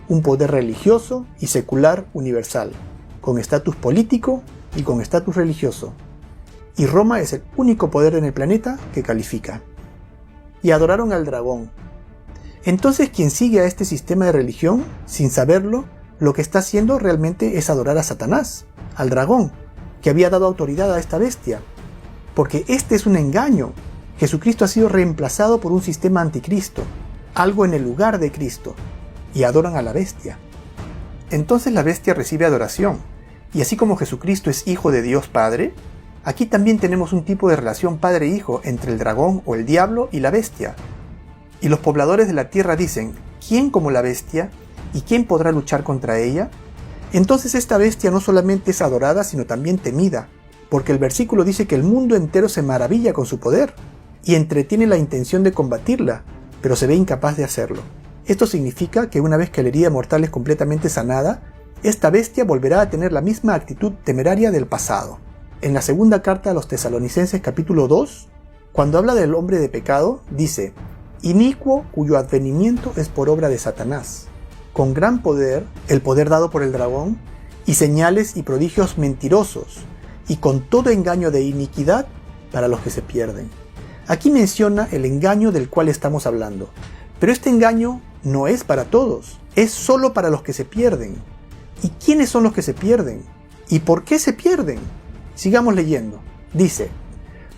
[SPEAKER 1] Un poder religioso y secular universal, con estatus político y con estatus religioso. Y Roma es el único poder en el planeta que califica. Y adoraron al dragón. Entonces quien sigue a este sistema de religión, sin saberlo, lo que está haciendo realmente es adorar a Satanás, al dragón, que había dado autoridad a esta bestia. Porque este es un engaño. Jesucristo ha sido reemplazado por un sistema anticristo, algo en el lugar de Cristo, y adoran a la bestia. Entonces la bestia recibe adoración, y así como Jesucristo es hijo de Dios Padre, aquí también tenemos un tipo de relación padre-hijo entre el dragón o el diablo y la bestia. Y los pobladores de la tierra dicen: ¿quién como la bestia? ¿Y quién podrá luchar contra ella? Entonces esta bestia no solamente es adorada, sino también temida, porque el versículo dice que el mundo entero se maravilla con su poder, y entretiene la intención de combatirla, pero se ve incapaz de hacerlo. Esto significa que una vez que la herida mortal es completamente sanada, esta bestia volverá a tener la misma actitud temeraria del pasado. En la segunda carta a los Tesalonicenses capítulo 2, cuando habla del hombre de pecado, dice: inicuo cuyo advenimiento es por obra de Satanás, con gran poder, el poder dado por el dragón, y señales y prodigios mentirosos, y con todo engaño de iniquidad para los que se pierden. Aquí menciona el engaño del cual estamos hablando, pero este engaño no es para todos, es solo para los que se pierden. ¿Y quiénes son los que se pierden? ¿Y por qué se pierden? Sigamos leyendo. Dice: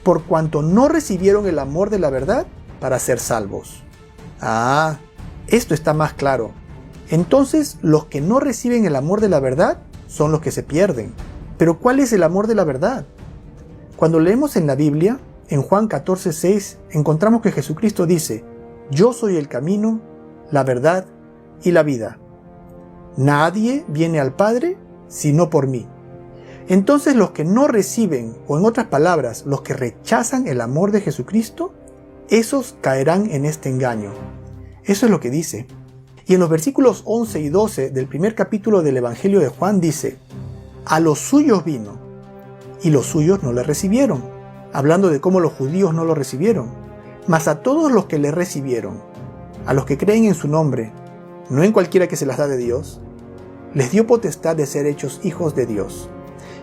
[SPEAKER 1] por cuanto no recibieron el amor de la verdad para ser salvos. Esto está más claro. Entonces, los que no reciben el amor de la verdad son los que se pierden. Pero ¿cuál es el amor de la verdad? Cuando leemos en la Biblia, en Juan 14:6, encontramos que Jesucristo dice: yo soy el camino, la verdad y la vida. Nadie viene al Padre sino por mí. Entonces los que no reciben, o en otras palabras, los que rechazan el amor de Jesucristo, esos caerán en este engaño. Eso es lo que dice. Y en los versículos 11 y 12 del primer capítulo del Evangelio de Juan dice: a los suyos vino, y los suyos no le recibieron, hablando de cómo los judíos no lo recibieron. Mas a todos los que le recibieron, a los que creen en su nombre, no en cualquiera que se las da de Dios, les dio potestad de ser hechos hijos de Dios.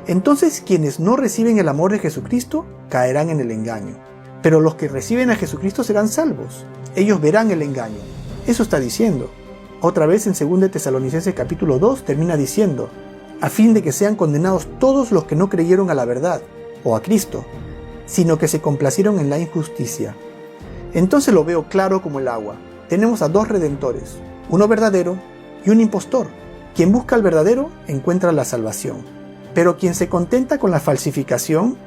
[SPEAKER 1] Entonces quienes no reciben el amor de Jesucristo caerán en el engaño. Pero los que reciben a Jesucristo serán salvos. Ellos verán el engaño. Eso está diciendo. Otra vez en 2 Tesalonicenses capítulo 2 termina diciendo: a fin de que sean condenados todos los que no creyeron a la verdad, o a Cristo, sino que se complacieron en la injusticia. Entonces lo veo claro como el agua. Tenemos a dos redentores, uno verdadero y un impostor. Quien busca al verdadero encuentra la salvación. Pero quien se contenta con la falsificación,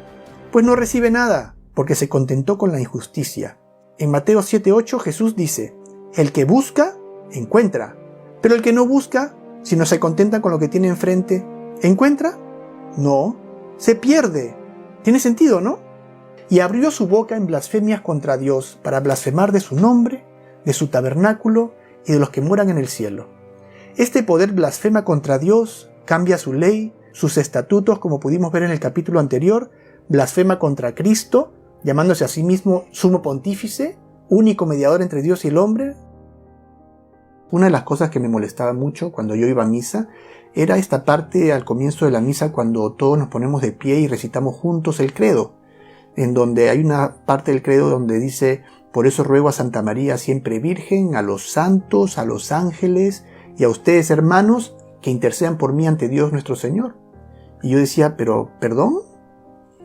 [SPEAKER 1] pues no recibe nada, porque se contentó con la injusticia. En Mateo 7:8 Jesús dice, el que busca, encuentra. Pero el que no busca, si no se contenta con lo que tiene enfrente, ¿encuentra? No, se pierde. ¿Tiene sentido, no? Y abrió su boca en blasfemias contra Dios, para blasfemar de su nombre, de su tabernáculo y de los que moran en el cielo. Este poder blasfema contra Dios, cambia su ley, sus estatutos, como pudimos ver en el capítulo anterior, blasfema contra Cristo, llamándose a sí mismo sumo pontífice, único mediador entre Dios y el hombre. Una de las cosas que me molestaba mucho cuando yo iba a misa era esta parte al comienzo de la misa cuando todos nos ponemos de pie y recitamos juntos el credo, en donde hay una parte del credo donde dice, por eso ruego a Santa María siempre Virgen, a los santos, a los ángeles y a ustedes hermanos que intercedan por mí ante Dios nuestro Señor. Y yo decía, pero ¿perdón?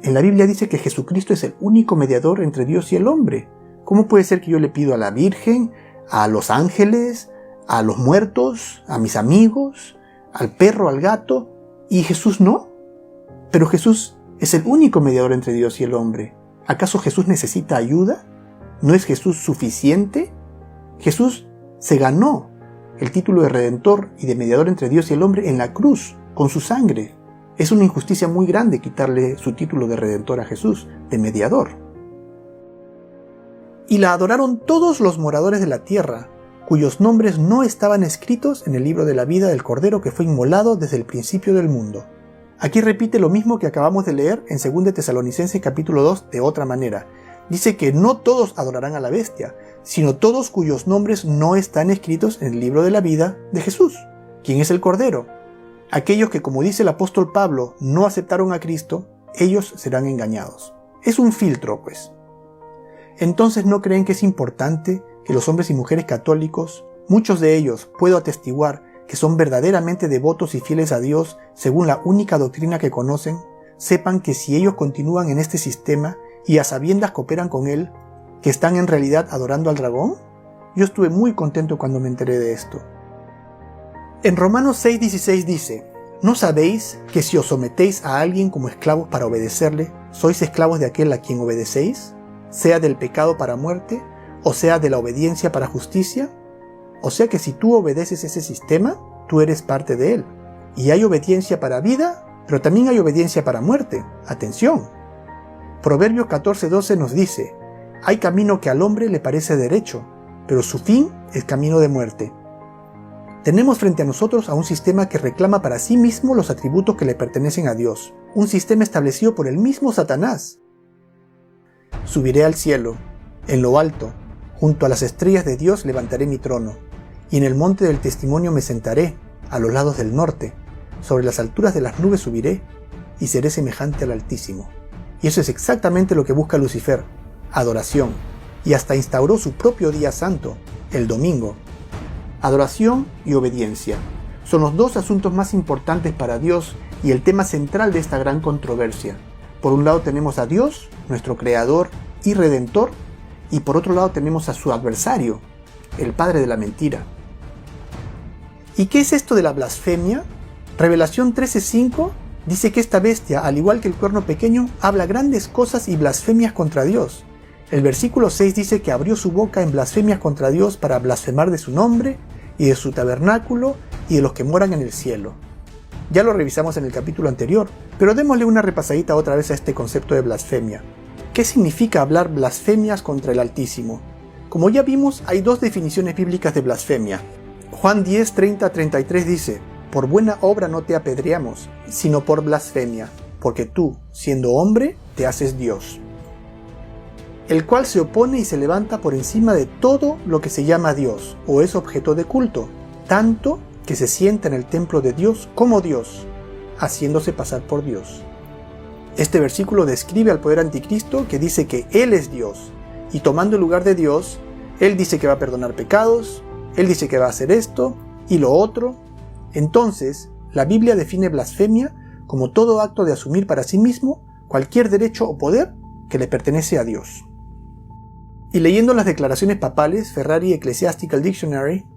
[SPEAKER 1] En la Biblia dice que Jesucristo es el único mediador entre Dios y el hombre. ¿Cómo puede ser que yo le pido a la Virgen, a los ángeles, a los muertos, a mis amigos, al perro, al gato, y Jesús no? Pero Jesús es el único mediador entre Dios y el hombre. ¿Acaso Jesús necesita ayuda? ¿No es Jesús suficiente? Jesús se ganó el título de Redentor y de mediador entre Dios y el hombre en la cruz, con su sangre. Es una injusticia muy grande quitarle su título de Redentor a Jesús, de mediador. Y la adoraron todos los moradores de la tierra, cuyos nombres no estaban escritos en el libro de la vida del Cordero que fue inmolado desde el principio del mundo. Aquí repite lo mismo que acabamos de leer en 2 Tesalonicenses capítulo 2 de otra manera. Dice que no todos adorarán a la bestia, sino todos cuyos nombres no están escritos en el libro de la vida de Jesús, quien es el Cordero. Aquellos que, como dice el apóstol Pablo, no aceptaron a Cristo, ellos serán engañados. Es un filtro, pues. Entonces, ¿no creen que es importante que los hombres y mujeres católicos, muchos de ellos, puedo atestiguar, que son verdaderamente devotos y fieles a Dios según la única doctrina que conocen, sepan que si ellos continúan en este sistema y a sabiendas cooperan con él, que están en realidad adorando al dragón? Yo estuve muy contento cuando me enteré de esto. En Romanos 6:16 dice, ¿no sabéis que si os sometéis a alguien como esclavos para obedecerle, sois esclavos de aquel a quien obedecéis, sea del pecado para muerte, o sea de la obediencia para justicia? O sea que si tú obedeces ese sistema, tú eres parte de él. Y hay obediencia para vida, pero también hay obediencia para muerte. Atención. Proverbios 14:12 nos dice, hay camino que al hombre le parece derecho, pero su fin es camino de muerte. Tenemos frente a nosotros a un sistema que reclama para sí mismo los atributos que le pertenecen a Dios, un sistema establecido por el mismo Satanás. Subiré al cielo, en lo alto, junto a las estrellas de Dios levantaré mi trono, y en el monte del testimonio me sentaré, a los lados del norte, sobre las alturas de las nubes subiré, y seré semejante al Altísimo. Y eso es exactamente lo que busca Lucifer, adoración, y hasta instauró su propio día santo, el domingo. Adoración y obediencia son los dos asuntos más importantes para Dios y el tema central de esta gran controversia. Por un lado tenemos a Dios, nuestro Creador y Redentor, y por otro lado tenemos a su adversario, el padre de la mentira. ¿Y qué es esto de la blasfemia? Revelación 13:5 dice que esta bestia, al igual que el cuerno pequeño, habla grandes cosas y blasfemias contra Dios. El versículo 6 dice que abrió su boca en blasfemias contra Dios para blasfemar de su nombre y de su tabernáculo y de los que moran en el cielo. Ya lo revisamos en el capítulo anterior, pero démosle una repasadita otra vez a este concepto de blasfemia. ¿Qué significa hablar blasfemias contra el Altísimo? Como ya vimos, hay dos definiciones bíblicas de blasfemia. Juan 10:30-33 dice, por buena obra no te apedreamos, sino por blasfemia, porque tú, siendo hombre, te haces Dios. El cual se opone y se levanta por encima de todo lo que se llama Dios, o es objeto de culto, tanto que se sienta en el templo de Dios como Dios, haciéndose pasar por Dios. Este versículo describe al poder anticristo que dice que Él es Dios, y tomando el lugar de Dios, Él dice que va a perdonar pecados, Él dice que va a hacer esto y lo otro. Entonces, la Biblia define blasfemia como todo acto de asumir para sí mismo cualquier derecho o poder que le pertenece a Dios. Y leyendo las declaraciones papales, Ferrari Ecclesiastical Dictionary,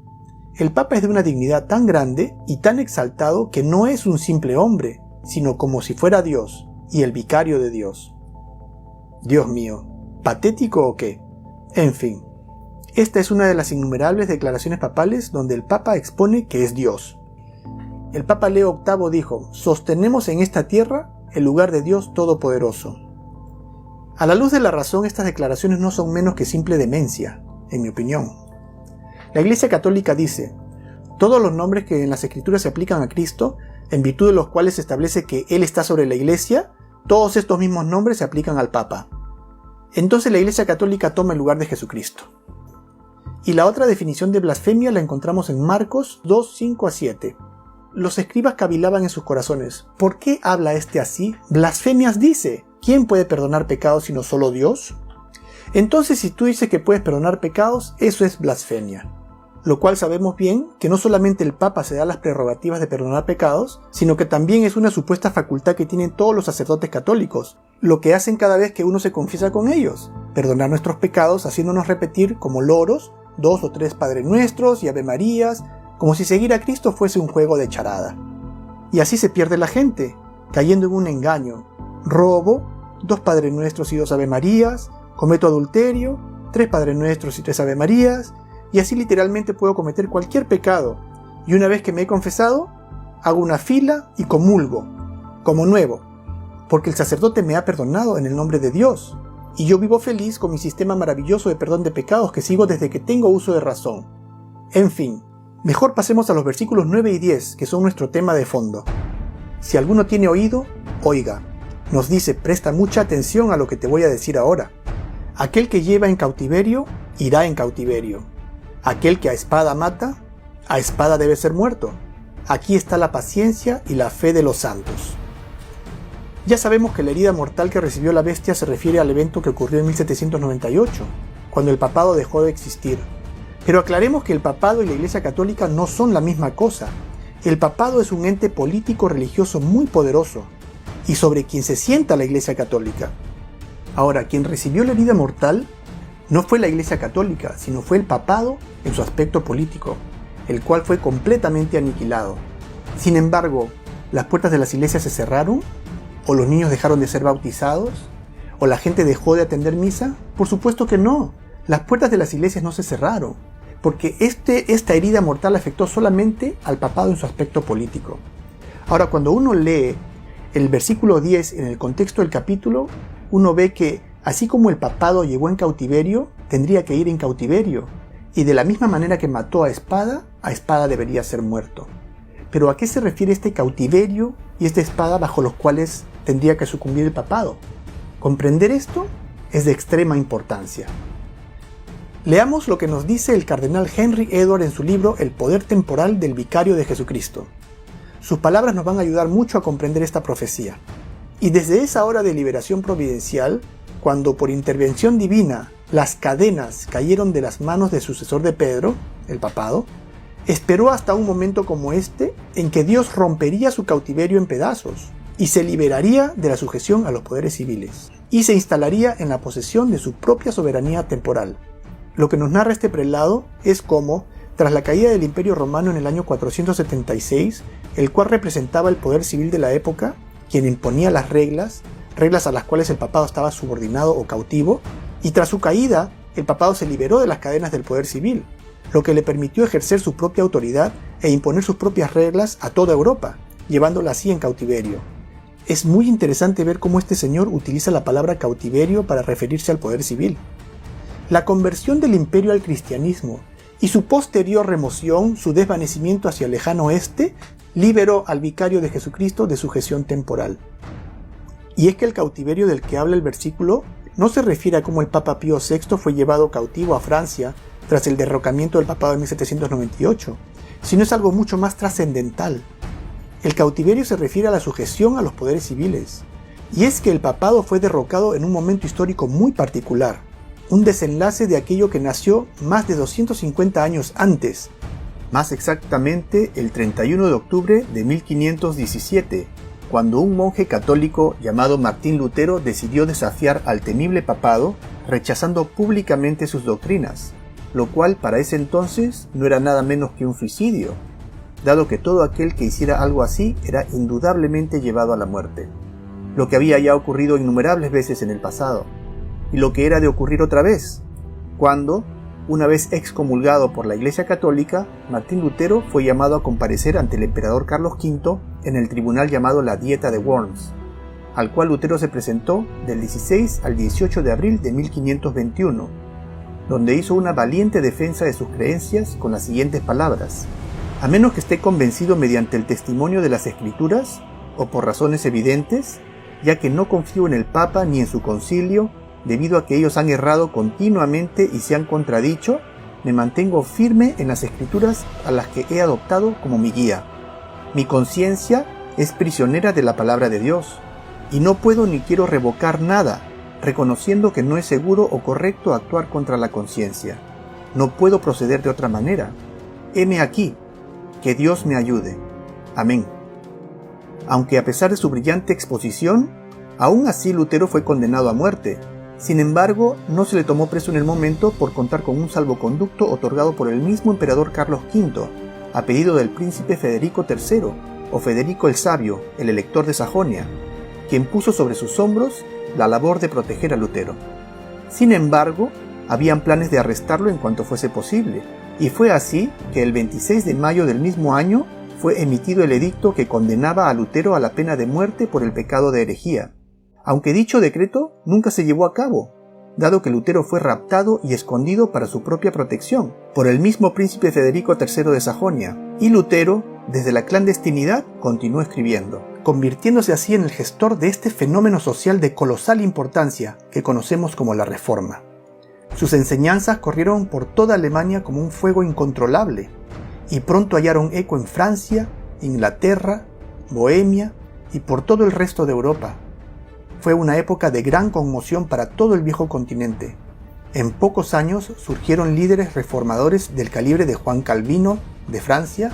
[SPEAKER 1] el Papa es de una dignidad tan grande y tan exaltado que no es un simple hombre, sino como si fuera Dios y el vicario de Dios. Dios mío, ¿patético o qué? En fin, esta es una de las innumerables declaraciones papales donde el Papa expone que es Dios. El Papa Leo VIII dijo: sostenemos en esta tierra el lugar de Dios Todopoderoso. A la luz de la razón, estas declaraciones no son menos que simple demencia, en mi opinión. La Iglesia Católica dice: todos los nombres que en las Escrituras se aplican a Cristo, en virtud de los cuales se establece que Él está sobre la Iglesia, todos estos mismos nombres se aplican al Papa. Entonces la Iglesia Católica toma el lugar de Jesucristo. Y la otra definición de blasfemia la encontramos en Marcos 2, 5-7. Los escribas cavilaban en sus corazones: ¿por qué habla este así? Blasfemias dice. ¿Quién puede perdonar pecados sino solo Dios? Entonces, si tú dices que puedes perdonar pecados, eso es blasfemia. Lo cual sabemos bien que no solamente el Papa se da las prerrogativas de perdonar pecados, sino que también es una supuesta facultad que tienen todos los sacerdotes católicos, lo que hacen cada vez que uno se confiesa con ellos: perdonar nuestros pecados haciéndonos repetir como loros 2 o 3 Padre Nuestros y Ave Marías, como si seguir a Cristo fuese un juego de charada. Y así se pierde la gente, cayendo en un engaño. Robo, 2 Padre Nuestros y 2 Ave Marías, cometo adulterio, 3 Padre Nuestros y 3 Ave Marías, y así literalmente puedo cometer cualquier pecado, y una vez que me he confesado, hago una fila y comulgo, como nuevo, porque el sacerdote me ha perdonado en el nombre de Dios, y yo vivo feliz con mi sistema maravilloso de perdón de pecados que sigo desde que tengo uso de razón. En fin, mejor pasemos a los versículos 9 y 10, que son nuestro tema de fondo. Si alguno tiene oído, oiga. Nos dice: presta mucha atención a lo que te voy a decir ahora. Aquel que lleva en cautiverio, irá en cautiverio. Aquel que a espada mata, a espada debe ser muerto. Aquí está la paciencia y la fe de los santos. Ya sabemos que la herida mortal que recibió la bestia se refiere al evento que ocurrió en 1798, cuando el papado dejó de existir. Pero aclaremos que el papado y la Iglesia Católica no son la misma cosa. El papado es un ente político religioso muy poderoso, y sobre quien se sienta la Iglesia Católica. Ahora, quien recibió la herida mortal no fue la Iglesia Católica, sino fue el papado en su aspecto político, el cual fue completamente aniquilado. Sin embargo, ¿las puertas de las iglesias se cerraron? ¿O los niños dejaron de ser bautizados? ¿O la gente dejó de atender misa? Por supuesto que no. Las puertas de las iglesias no se cerraron, porque esta herida mortal afectó solamente al papado en su aspecto político. Ahora, cuando uno lee el versículo 10 en el contexto del capítulo, uno ve que así como el papado llevó en cautiverio, tendría que ir en cautiverio, y de la misma manera que mató a espada debería ser muerto. Pero ¿a qué se refiere este cautiverio y esta espada bajo los cuales tendría que sucumbir el papado? Comprender esto es de extrema importancia. Leamos lo que nos dice el cardenal Henry Edward en su libro El poder temporal del vicario de Jesucristo. Sus palabras nos van a ayudar mucho a comprender esta profecía. Y desde esa hora de liberación providencial, cuando por intervención divina las cadenas cayeron de las manos del sucesor de Pedro, el papado, esperó hasta un momento como este en que Dios rompería su cautiverio en pedazos y se liberaría de la sujeción a los poderes civiles y se instalaría en la posesión de su propia soberanía temporal. Lo que nos narra este prelado es cómo, tras la caída del Imperio Romano en el año 476, el cual representaba el poder civil de la época, quien imponía las reglas a las cuales el papado estaba subordinado o cautivo, y tras su caída, el papado se liberó de las cadenas del poder civil, lo que le permitió ejercer su propia autoridad e imponer sus propias reglas a toda Europa, llevándola así en cautiverio. Es muy interesante ver cómo este señor utiliza la palabra cautiverio para referirse al poder civil. La conversión del imperio al cristianismo y su posterior remoción, su desvanecimiento hacia el lejano oeste, liberó al vicario de Jesucristo de sujeción temporal. Y es que el cautiverio del que habla el versículo no se refiere a cómo el Papa Pío VI fue llevado cautivo a Francia tras el derrocamiento del papado en 1798, sino es algo mucho más trascendental. El cautiverio se refiere a la sujeción a los poderes civiles, y es que el papado fue derrocado en un momento histórico muy particular, un desenlace de aquello que nació más de 250 años antes, más exactamente el 31 de octubre de 1517, cuando un monje católico llamado Martín Lutero decidió desafiar al temible papado, rechazando públicamente sus doctrinas, lo cual para ese entonces no era nada menos que un suicidio. dado que todo aquel que hiciera algo así era indudablemente llevado a la muerte, lo que había ya ocurrido innumerables veces en el pasado, y lo que era de ocurrir otra vez, cuando, una vez excomulgado por la Iglesia Católica, Martín Lutero fue llamado a comparecer ante el emperador Carlos V en el tribunal llamado la Dieta de Worms, al cual Lutero se presentó del 16 al 18 de abril de 1521, donde hizo una valiente defensa de sus creencias con las siguientes palabras: a menos que esté convencido mediante el testimonio de las Escrituras, o por razones evidentes, ya que no confío en el Papa ni en su concilio, debido a que ellos han errado continuamente y se han contradicho, me mantengo firme en las Escrituras a las que he adoptado como mi guía. Mi conciencia es prisionera de la palabra de Dios, y no puedo ni quiero revocar nada, reconociendo que no es seguro o correcto actuar contra la conciencia. No puedo proceder de otra manera. Heme aquí, que Dios me ayude. Amén. Aunque a pesar de su brillante exposición, aún así Lutero fue condenado a muerte. Sin embargo, no se le tomó preso en el momento por contar con un salvoconducto otorgado por el mismo emperador Carlos V, a pedido del príncipe Federico III, o Federico el Sabio, el elector de Sajonia, quien puso sobre sus hombros la labor de proteger a Lutero. Sin embargo, habían planes de arrestarlo en cuanto fuese posible, y fue así que el 26 de mayo del mismo año fue emitido el edicto que condenaba a Lutero a la pena de muerte por el pecado de herejía, aunque dicho decreto nunca se llevó a cabo, dado que Lutero fue raptado y escondido para su propia protección por el mismo príncipe Federico III de Sajonia, y Lutero, desde la clandestinidad, continuó escribiendo, convirtiéndose así en el gestor de este fenómeno social de colosal importancia que conocemos como la Reforma. Sus enseñanzas corrieron por toda Alemania como un fuego incontrolable, y pronto hallaron eco en Francia, Inglaterra, Bohemia y por todo el resto de Europa. Fue una época de gran conmoción para todo el viejo continente. En pocos años surgieron líderes reformadores del calibre de Juan Calvino, de Francia,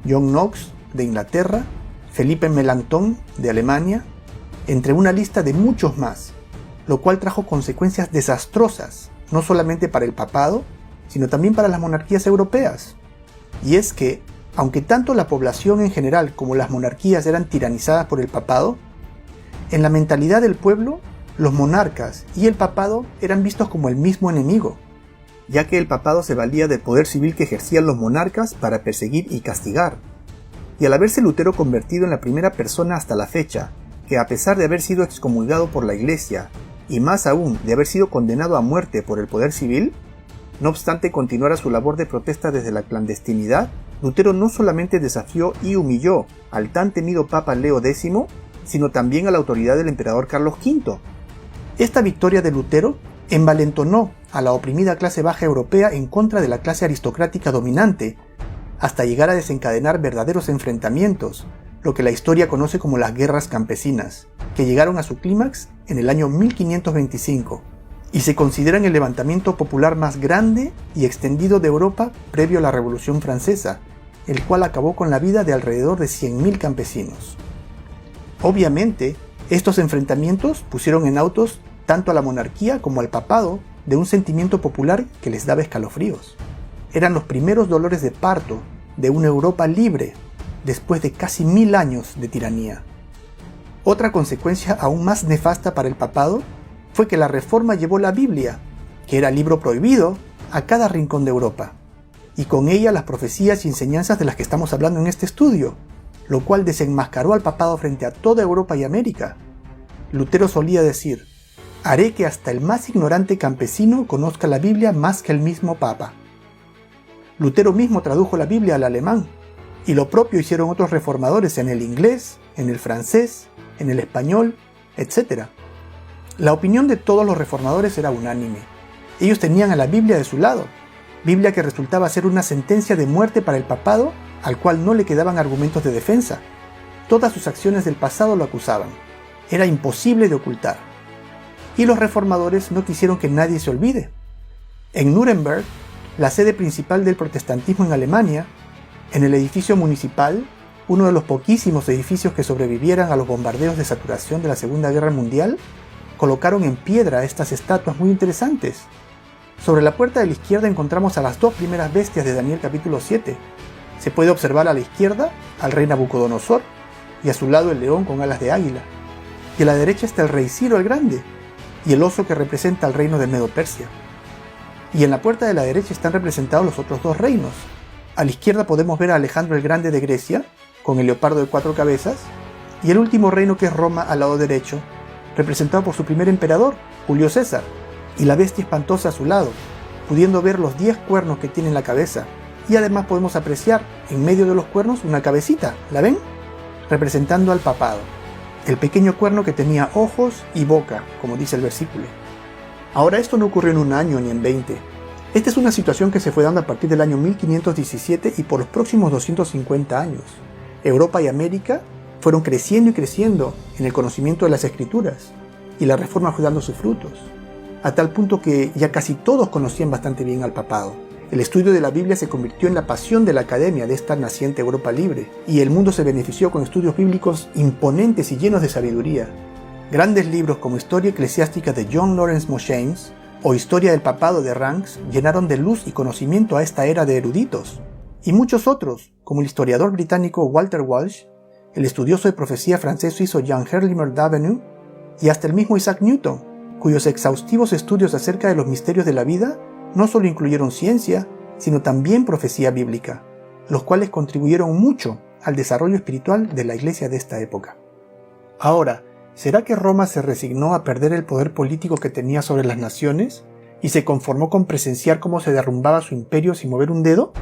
[SPEAKER 1] John Knox, de Inglaterra, Felipe Melanchthon, de Alemania, entre una lista de muchos más, lo cual trajo consecuencias desastrosas, no solamente para el papado, sino también para las monarquías europeas. Y es que, aunque tanto la población en general como las monarquías eran tiranizadas por el papado, en la mentalidad del pueblo, los monarcas y el papado eran vistos como el mismo enemigo, ya que el papado se valía del poder civil que ejercían los monarcas para perseguir y castigar. Y al haberse Lutero convertido en la primera persona hasta la fecha, que a pesar de haber sido excomulgado por la Iglesia, y más aún de haber sido condenado a muerte por el poder civil, no obstante continuara su labor de protesta desde la clandestinidad, Lutero no solamente desafió y humilló al tan temido Papa Leo X, sino también a la autoridad del emperador Carlos V. Esta victoria de Lutero envalentonó a la oprimida clase baja europea en contra de la clase aristocrática dominante, hasta llegar a desencadenar verdaderos enfrentamientos, lo que la historia conoce como las guerras campesinas, que llegaron a su clímax en el año 1525, y se consideran el levantamiento popular más grande y extendido de Europa previo a la Revolución Francesa, el cual acabó con la vida de alrededor de 100.000 campesinos. Obviamente, estos enfrentamientos pusieron en autos tanto a la monarquía como al papado de un sentimiento popular que les daba escalofríos. Eran los primeros dolores de parto de una Europa libre después de casi 1000 años de tiranía. Otra consecuencia aún más nefasta para el papado fue que la Reforma llevó la Biblia, que era libro prohibido, a cada rincón de Europa, y con ella las profecías y enseñanzas de las que estamos hablando en este estudio, lo cual desenmascaró al papado frente a toda Europa y América. Lutero solía decir: haré que hasta el más ignorante campesino conozca la Biblia más que el mismo Papa. Lutero mismo tradujo la Biblia al alemán, y lo propio hicieron otros reformadores en el inglés, en el francés, en el español, etc. La opinión de todos los reformadores era unánime. Ellos tenían a la Biblia de su lado, Biblia que resultaba ser una sentencia de muerte para el papado, al cual no le quedaban argumentos de defensa. Todas sus acciones del pasado lo acusaban. Era imposible de ocultar. Y los reformadores no quisieron que nadie se olvide. En Nuremberg, la sede principal del protestantismo en Alemania, en el edificio municipal, uno de los poquísimos edificios que sobrevivieran a los bombardeos de saturación de la Segunda Guerra Mundial, colocaron en piedra estas estatuas muy interesantes. Sobre la puerta de la izquierda encontramos a las dos primeras bestias de Daniel capítulo 7, Se puede observar a la izquierda al rey Nabucodonosor y a su lado el león con alas de águila. Y a la derecha está el rey Ciro el Grande y el oso que representa al reino de Medo-Persia. Y en la puerta de la derecha están representados los otros dos reinos. A la izquierda podemos ver a Alejandro el Grande de Grecia, con el leopardo de 4 cabezas, y el último reino que es Roma al lado derecho, representado por su primer emperador, Julio César, y la bestia espantosa a su lado, pudiendo ver los 10 cuernos que tiene en la cabeza. Y además podemos apreciar en medio de los cuernos una cabecita, ¿la ven? Representando al papado, el pequeño cuerno que tenía ojos y boca, como dice el versículo. Ahora esto no ocurrió en un año ni en 20. Esta es una situación que se fue dando a partir del año 1517 y por los próximos 250 años. Europa y América fueron creciendo y creciendo en el conocimiento de las Escrituras, y la Reforma fue dando sus frutos, a tal punto que ya casi todos conocían bastante bien al papado. El estudio de la Biblia se convirtió en la pasión de la academia de esta naciente Europa libre, y el mundo se benefició con estudios bíblicos imponentes y llenos de sabiduría. Grandes libros como Historia Eclesiástica de John Lawrence Mosheim o Historia del Papado de Ranks llenaron de luz y conocimiento a esta era de eruditos. Y muchos otros, como el historiador británico Walter Walsh, el estudioso de profecía francés-suizo Jean Herlimer d'Avenue, y hasta el mismo Isaac Newton, cuyos exhaustivos estudios acerca de los misterios de la vida no solo incluyeron ciencia, sino también profecía bíblica, los cuales contribuyeron mucho al desarrollo espiritual de la iglesia de esta época. Ahora, ¿será que Roma se resignó a perder el poder político que tenía sobre las naciones y se conformó con presenciar cómo se derrumbaba su imperio sin mover un dedo?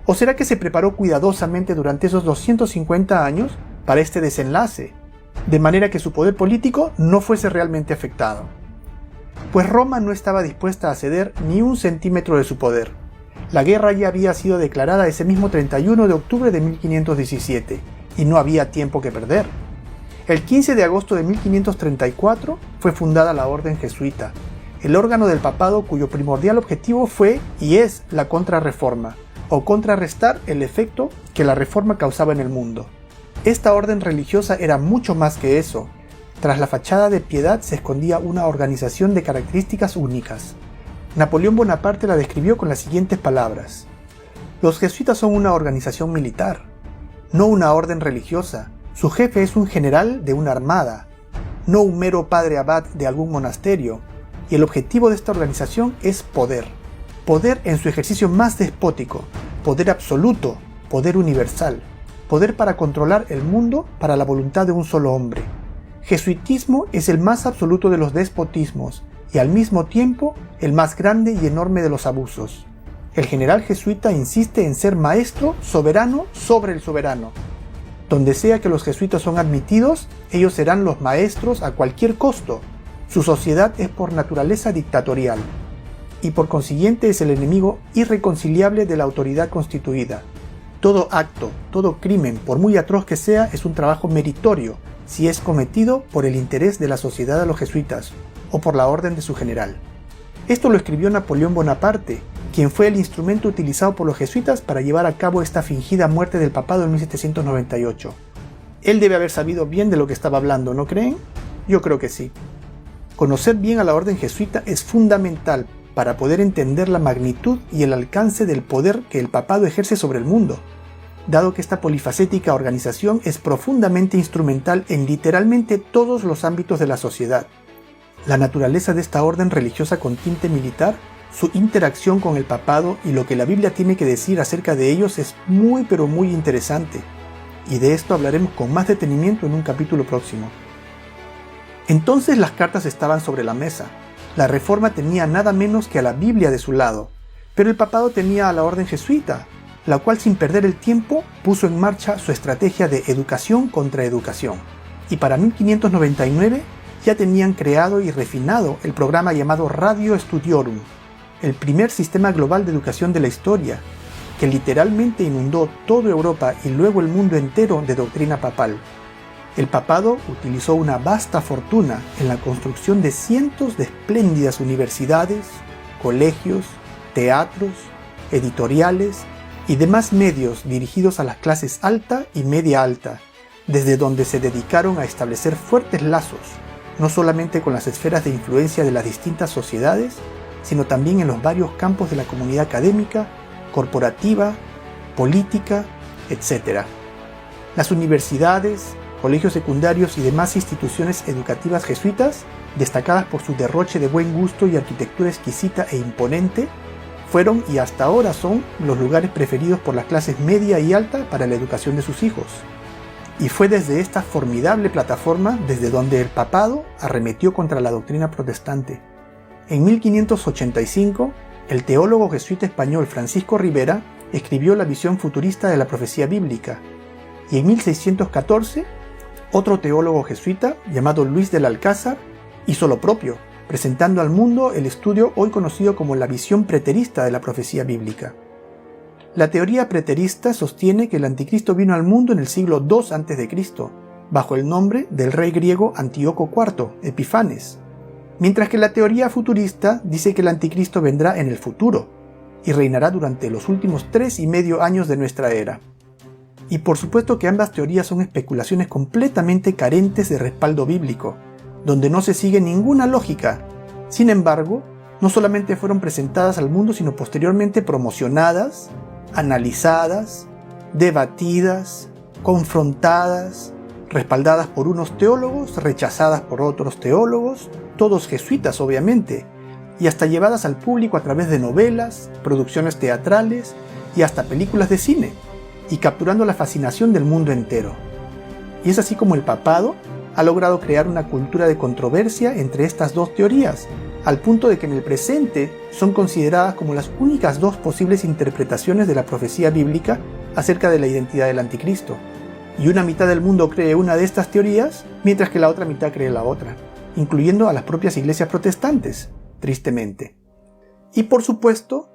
[SPEAKER 1] ¿O será que se preparó cuidadosamente durante esos 250 años para este desenlace, de manera que su poder político no fuese realmente afectado? Pues Roma no estaba dispuesta a ceder ni un centímetro de su poder. La guerra ya había sido declarada ese mismo 31 de octubre de 1517, y no había tiempo que perder. El 15 de agosto de 1534 fue fundada la Orden Jesuita, el órgano del papado cuyo primordial objetivo fue y es la contrarreforma, o contrarrestar el efecto que la reforma causaba en el mundo. Esta orden religiosa era mucho más que eso. Tras la fachada de piedad se escondía una organización de características únicas. Napoleón Bonaparte la describió con las siguientes palabras: los jesuitas son una organización militar, no una orden religiosa. Su jefe es un general de una armada, no un mero padre abad de algún monasterio, y el objetivo de esta organización es poder. Poder en su ejercicio más despótico, poder absoluto, poder universal, poder para controlar el mundo para la voluntad de un solo hombre. Jesuitismo es el más absoluto de los despotismos y al mismo tiempo el más grande y enorme de los abusos. El general jesuita insiste en ser maestro soberano sobre el soberano. Donde sea que los jesuitas son admitidos, ellos serán los maestros a cualquier costo. Su sociedad es por naturaleza dictatorial, y por consiguiente es el enemigo irreconciliable de la autoridad constituida. Todo acto, todo crimen, por muy atroz que sea, es un trabajo meritorio, si es cometido por el interés de la sociedad de los jesuitas, o por la orden de su general. Esto lo escribió Napoleón Bonaparte, quien fue el instrumento utilizado por los jesuitas para llevar a cabo esta fingida muerte del papado en 1798. Él debe haber sabido bien de lo que estaba hablando, ¿no creen? Yo creo que sí. Conocer bien a la orden jesuita es fundamental para poder entender la magnitud y el alcance del poder que el papado ejerce sobre el mundo, dado que esta polifacética organización es profundamente instrumental en literalmente todos los ámbitos de la sociedad. La naturaleza de esta orden religiosa con tinte militar, su interacción con el papado y lo que la Biblia tiene que decir acerca de ellos es muy pero muy interesante, y de esto hablaremos con más detenimiento en un capítulo próximo. Entonces las cartas estaban sobre la mesa. La Reforma tenía nada menos que a la Biblia de su lado, pero el papado tenía a la orden jesuita, la cual sin perder el tiempo puso en marcha su estrategia de educación contra educación. Y para 1599 ya tenían creado y refinado el programa llamado Radio Studiorum, el primer sistema global de educación de la historia, que literalmente inundó toda Europa y luego el mundo entero de doctrina papal. El papado utilizó una vasta fortuna en la construcción de cientos de espléndidas universidades, colegios, teatros, editoriales y demás medios dirigidos a las clases alta y media alta, desde donde se dedicaron a establecer fuertes lazos, no solamente con las esferas de influencia de las distintas sociedades, sino también en los varios campos de la comunidad académica, corporativa, política, etc. Las universidades, colegios secundarios y demás instituciones educativas jesuitas, destacadas por su derroche de buen gusto y arquitectura exquisita e imponente, fueron y hasta ahora son los lugares preferidos por las clases media y alta para la educación de sus hijos. Y fue desde esta formidable plataforma desde donde el papado arremetió contra la doctrina protestante. En 1585, el teólogo jesuita español Francisco Rivera escribió la visión futurista de la profecía bíblica, y en 1614, otro teólogo jesuita llamado Luis del Alcázar hizo lo propio, presentando al mundo el estudio hoy conocido como la visión preterista de la profecía bíblica. La teoría preterista sostiene que el anticristo vino al mundo en el siglo II a.C., bajo el nombre del rey griego Antíoco IV, Epifanes, mientras que la teoría futurista dice que el anticristo vendrá en el futuro y reinará durante los últimos 3,5 años de nuestra era. Y por supuesto que ambas teorías son especulaciones completamente carentes de respaldo bíblico, donde no se sigue ninguna lógica. Sin embargo, no solamente fueron presentadas al mundo, sino posteriormente promocionadas, analizadas, debatidas, confrontadas, respaldadas por unos teólogos, rechazadas por otros teólogos, todos jesuitas obviamente, y hasta llevadas al público a través de novelas, producciones teatrales y hasta películas de cine, y capturando la fascinación del mundo entero. Y es así como el papado ha logrado crear una cultura de controversia entre estas dos teorías, al punto de que en el presente son consideradas como las únicas dos posibles interpretaciones de la profecía bíblica acerca de la identidad del anticristo. Y una mitad del mundo cree una de estas teorías, mientras que la otra mitad cree la otra, incluyendo a las propias iglesias protestantes, tristemente. Y por supuesto,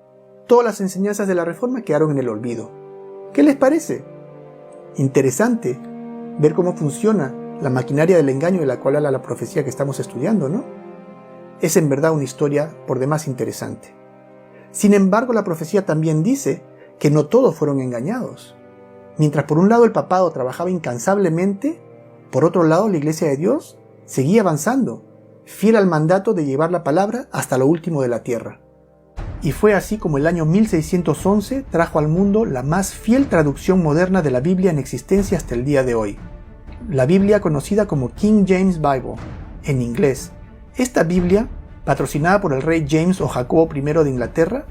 [SPEAKER 1] todas las enseñanzas de la Reforma quedaron en el olvido. ¿Qué les parece? Interesante ver cómo funciona la maquinaria del engaño de la cual habla la profecía que estamos estudiando, ¿no? Es en verdad una historia por demás interesante. Sin embargo, la profecía también dice que no todos fueron engañados. Mientras por un lado el papado trabajaba incansablemente, por otro lado la Iglesia de Dios seguía avanzando, fiel al mandato de llevar la palabra hasta lo último de la tierra. Y fue así como el año 1611 trajo al mundo la más fiel traducción moderna de la Biblia en existencia hasta el día de hoy. La Biblia conocida como King James Bible, en inglés. Esta Biblia, patrocinada por el rey James o Jacobo I de Inglaterra,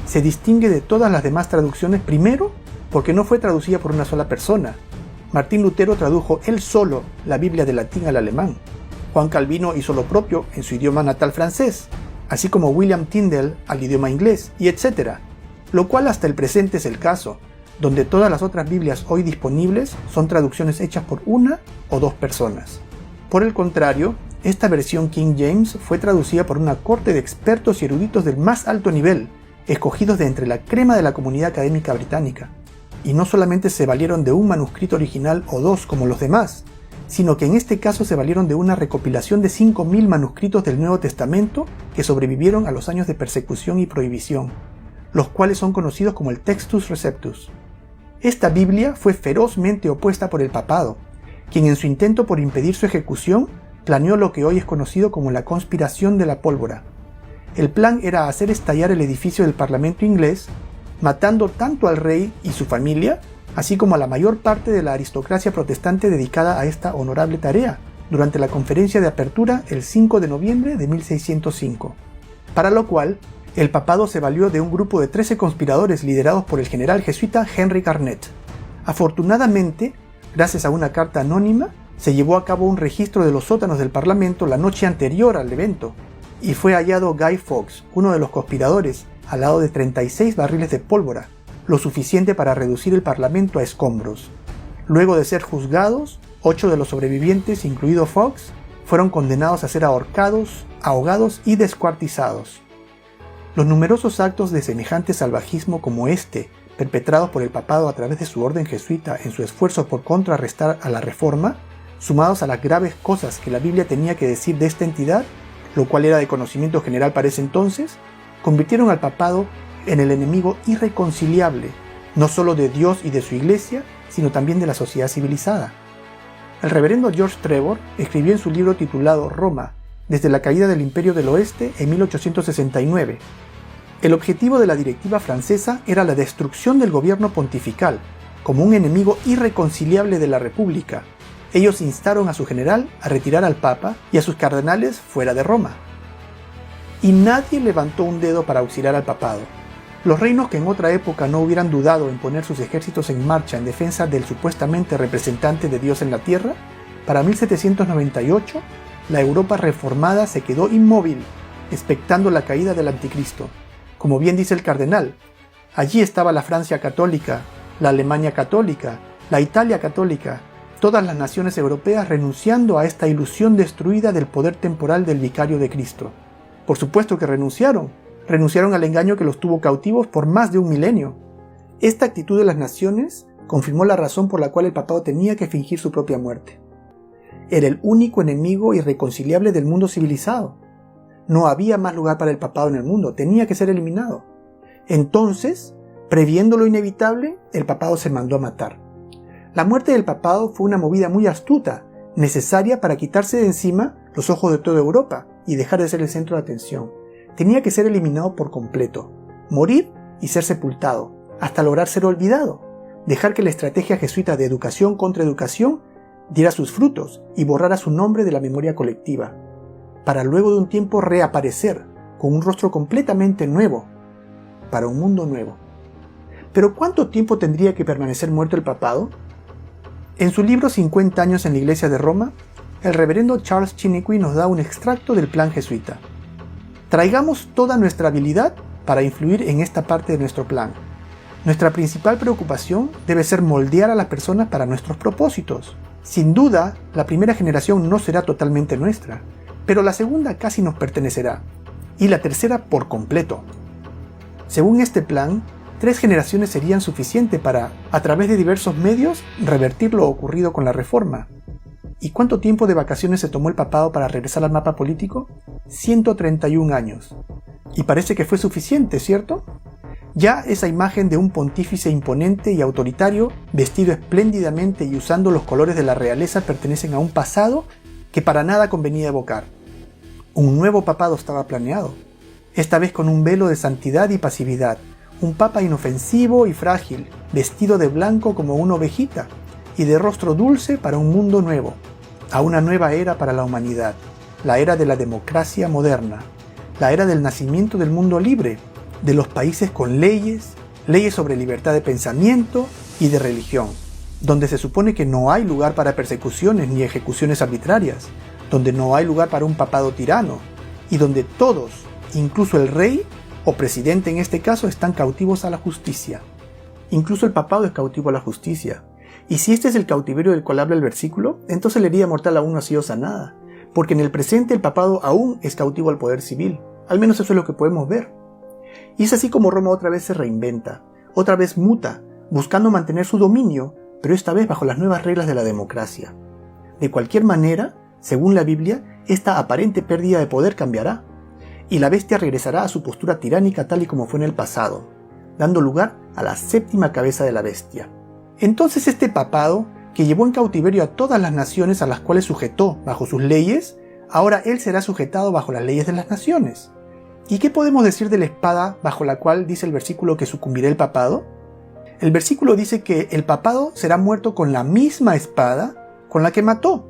[SPEAKER 1] se distingue de todas las demás traducciones primero porque no fue traducida por una sola persona. Martín Lutero tradujo él solo la Biblia del latín al alemán. Juan Calvino hizo lo propio en su idioma natal francés, así como William Tyndale al idioma inglés, y etc. Lo cual hasta el presente es el caso, donde todas las otras Biblias hoy disponibles son traducciones hechas por una o dos personas. Por el contrario, esta versión King James fue traducida por una corte de expertos y eruditos del más alto nivel, escogidos de entre la crema de la comunidad académica británica. Y no solamente se valieron de un manuscrito original o dos como los demás, sino que en este caso se valieron de una recopilación de 5.000 manuscritos del Nuevo Testamento que sobrevivieron a los años de persecución y prohibición, los cuales son conocidos como el Textus Receptus. Esta Biblia fue ferozmente opuesta por el papado, quien en su intento por impedir su ejecución planeó lo que hoy es conocido como la conspiración de la pólvora. El plan era hacer estallar el edificio del Parlamento inglés, matando tanto al rey y su familia, así como a la mayor parte de la aristocracia protestante dedicada a esta honorable tarea, durante la conferencia de apertura el 5 de noviembre de 1605, para lo cual el papado se valió de un grupo de 13 conspiradores liderados por el general jesuita Henry Garnet. Afortunadamente, gracias a una carta anónima, se llevó a cabo un registro de los sótanos del Parlamento la noche anterior al evento, y fue hallado Guy Fawkes, uno de los conspiradores, al lado de 36 barriles de pólvora, lo suficiente para reducir el Parlamento a escombros. Luego de ser juzgados, 8 de los sobrevivientes, incluido Fawkes, fueron condenados a ser ahorcados, ahogados y descuartizados. Los numerosos actos de semejante salvajismo como este, perpetrados por el papado a través de su orden jesuita en su esfuerzo por contrarrestar a la Reforma, sumados a las graves cosas que la Biblia tenía que decir de esta entidad, lo cual era de conocimiento general para ese entonces, convirtieron al papado en el enemigo irreconciliable, no solo de Dios y de su iglesia, sino también de la sociedad civilizada. El reverendo George Trevor escribió en su libro titulado Roma, desde la caída del Imperio del Oeste en 1869, El objetivo de la directiva francesa era la destrucción del gobierno pontifical, como un enemigo irreconciliable de la República. Ellos instaron a su general a retirar al Papa y a sus cardenales fuera de Roma. Y nadie levantó un dedo para auxiliar al papado. Los reinos que en otra época no hubieran dudado en poner sus ejércitos en marcha en defensa del supuestamente representante de Dios en la tierra, para 1798, la Europa reformada se quedó inmóvil, expectando la caída del anticristo. Como bien dice el cardenal, allí estaba la Francia católica, la Alemania católica, la Italia católica, todas las naciones europeas renunciando a esta ilusión destruida del poder temporal del vicario de Cristo. Por supuesto que renunciaron al engaño que los tuvo cautivos por más de un milenio. Esta actitud de las naciones confirmó la razón por la cual el papado tenía que fingir su propia muerte. Era el único enemigo irreconciliable del mundo civilizado. No había más lugar para el papado en el mundo, tenía que ser eliminado. Entonces, previendo lo inevitable, el papado se mandó a matar. La muerte del papado fue una movida muy astuta, necesaria para quitarse de encima los ojos de toda Europa y dejar de ser el centro de atención. Tenía que ser eliminado por completo, morir y ser sepultado, hasta lograr ser olvidado, dejar que la estrategia jesuita de educación contra educación diera sus frutos y borrara su nombre de la memoria colectiva, para luego de un tiempo reaparecer con un rostro completamente nuevo, para un mundo nuevo. ¿Pero cuánto tiempo tendría que permanecer muerto el papado? En su libro 50 años en la Iglesia de Roma, el reverendo Charles Chiniquy nos da un extracto del plan jesuita. Traigamos toda nuestra habilidad para influir en esta parte de nuestro plan. Nuestra principal preocupación debe ser moldear a las personas para nuestros propósitos. Sin duda, la primera generación no será totalmente nuestra, pero la segunda casi nos pertenecerá, y la tercera por completo. Según este plan, 3 generaciones serían suficientes para, a través de diversos medios, revertir lo ocurrido con la Reforma. ¿Y cuánto tiempo de vacaciones se tomó el papado para regresar al mapa político? 131 años. Y parece que fue suficiente, ¿cierto? Ya esa imagen de un pontífice imponente y autoritario, vestido espléndidamente y usando los colores de la realeza, pertenecen a un pasado que para nada convenía evocar. Un nuevo papado estaba planeado, esta vez con un velo de santidad y pasividad, un papa inofensivo y frágil, vestido de blanco como una ovejita, y de rostro dulce para un mundo nuevo, a una nueva era para la humanidad, la era de la democracia moderna, la era del nacimiento del mundo libre, de los países con leyes sobre libertad de pensamiento y de religión, donde se supone que no hay lugar para persecuciones ni ejecuciones arbitrarias, donde no hay lugar para un papado tirano, y donde todos, incluso el rey, o presidente en este caso, están cautivos a la justicia. Incluso el papado es cautivo a la justicia. Y si este es el cautiverio del cual habla el versículo, entonces la herida mortal aún no ha sido sanada, porque en el presente el papado aún es cautivo al poder civil. Al menos eso es lo que podemos ver. Y es así como Roma otra vez se reinventa, otra vez muta, buscando mantener su dominio, pero esta vez bajo las nuevas reglas de la democracia. De cualquier manera, según la Biblia, esta aparente pérdida de poder cambiará, y la bestia regresará a su postura tiránica tal y como fue en el pasado, dando lugar a la 7ª cabeza de la bestia. Entonces este papado, que llevó en cautiverio a todas las naciones a las cuales sujetó bajo sus leyes, ahora él será sujetado bajo las leyes de las naciones. ¿Y qué podemos decir de la espada bajo la cual dice el versículo que sucumbirá el papado? El versículo dice que el papado será muerto con la misma espada con la que mató.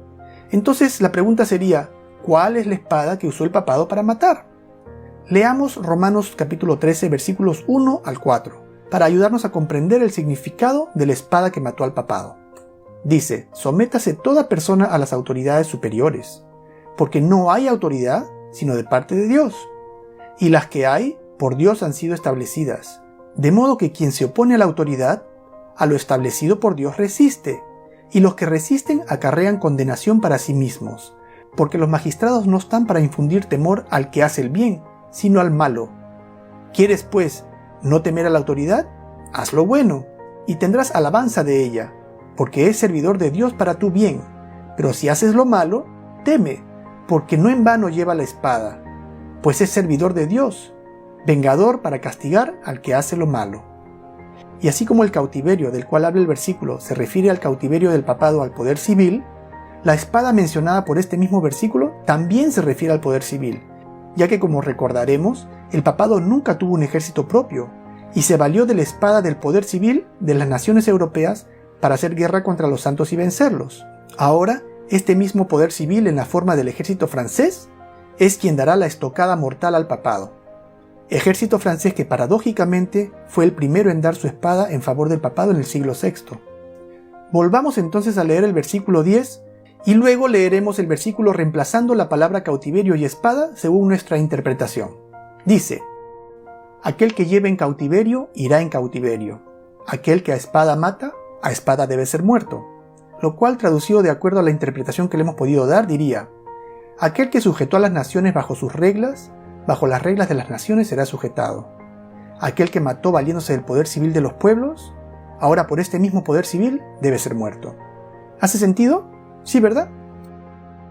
[SPEAKER 1] Entonces la pregunta sería, ¿cuál es la espada que usó el papado para matar? Leamos Romanos capítulo 13 versículos 1 al 4 para ayudarnos a comprender el significado de la espada que mató al papado. Dice, sométase toda persona a las autoridades superiores, porque no hay autoridad sino de parte de Dios, y las que hay por Dios han sido establecidas, de modo que quien se opone a la autoridad, a lo establecido por Dios resiste, y los que resisten acarrean condenación para sí mismos, porque los magistrados no están para infundir temor al que hace el bien, sino al malo. ¿Quieres, pues, no temer a la autoridad? Haz lo bueno, y tendrás alabanza de ella, porque es servidor de Dios para tu bien. Pero si haces lo malo, teme, porque no en vano lleva la espada, pues es servidor de Dios, vengador para castigar al que hace lo malo. Y así como el cautiverio del cual habla el versículo se refiere al cautiverio del papado al poder civil, la espada mencionada por este mismo versículo también se refiere al poder civil, ya que como recordaremos, el papado nunca tuvo un ejército propio, y se valió de la espada del poder civil de las naciones europeas para hacer guerra contra los santos y vencerlos. Ahora, este mismo poder civil en la forma del ejército francés es quien dará la estocada mortal al papado. Ejército francés que paradójicamente fue el primero en dar su espada en favor del papado en el siglo VI. Volvamos entonces a leer el versículo 10 y luego leeremos el versículo reemplazando la palabra cautiverio y espada según nuestra interpretación. Dice: aquel que lleve en cautiverio irá en cautiverio. Aquel que a espada mata, a espada debe ser muerto. Lo cual, traducido de acuerdo a la interpretación que le hemos podido dar, diría: aquel que sujetó a las naciones bajo sus reglas, bajo las reglas de las naciones será sujetado. Aquel que mató valiéndose del poder civil de los pueblos, ahora por este mismo poder civil debe ser muerto. ¿Hace sentido? Sí, ¿verdad?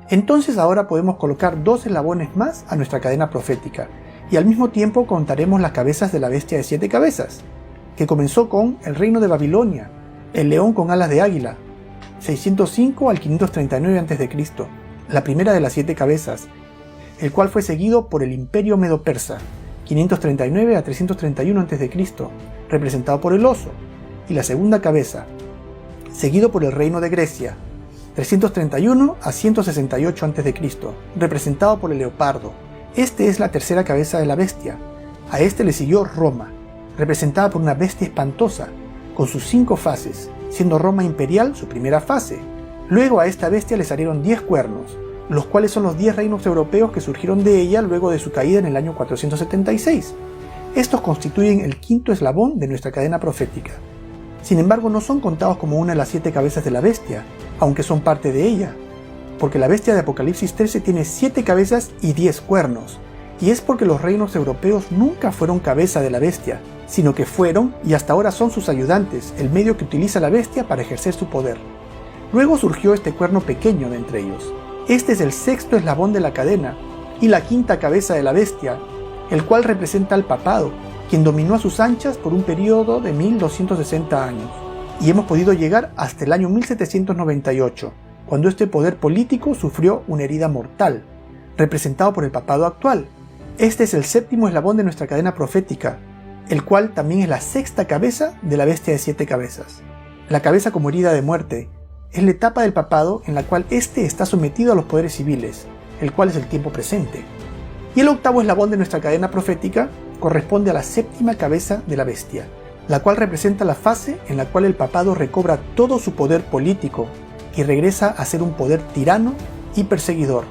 [SPEAKER 1] Entonces ahora podemos colocar 2 eslabones más a nuestra cadena profética, y al mismo tiempo contaremos las cabezas de la bestia de 7 cabezas, que comenzó con el reino de Babilonia, el león con alas de águila, 605 al 539 a.C., la primera de las 7 cabezas, el cual fue seguido por el imperio medo-persa, 539 a 331 a.C., representado por el oso, y la segunda cabeza, seguido por el reino de Grecia, 331 a 168 a.C., representado por el leopardo. Este es la tercera cabeza de la bestia. A este le siguió Roma, representada por una bestia espantosa, con sus 5 fases, siendo Roma imperial su primera fase. Luego a esta bestia le salieron 10 cuernos, los cuales son los 10 reinos europeos que surgieron de ella luego de su caída en el año 476. Estos constituyen el 5.º eslabón de nuestra cadena profética. Sin embargo, no son contados como una de las 7 cabezas de la bestia, aunque son parte de ella, porque la bestia de Apocalipsis 13 tiene 7 cabezas y 10 cuernos, y es porque los reinos europeos nunca fueron cabeza de la bestia, sino que fueron y hasta ahora son sus ayudantes, el medio que utiliza la bestia para ejercer su poder. Luego surgió este cuerno pequeño de entre ellos. Este es el 6.º eslabón de la cadena y la 5.ª cabeza de la bestia, el cual representa al papado, quien dominó a sus anchas por un periodo de 1260 años, y hemos podido llegar hasta el año 1798, cuando este poder político sufrió una herida mortal, representado por el papado actual. Este es el 7.º eslabón de nuestra cadena profética, el cual también es la 6.ª cabeza de la bestia de 7 cabezas. La cabeza como herida de muerte es la etapa del papado en la cual éste está sometido a los poderes civiles, el cual es el tiempo presente. Y el 8.º eslabón de nuestra cadena profética corresponde a la 7.ª cabeza de la bestia, la cual representa la fase en la cual el papado recobra todo su poder político y regresa a ser un poder tirano y perseguidor.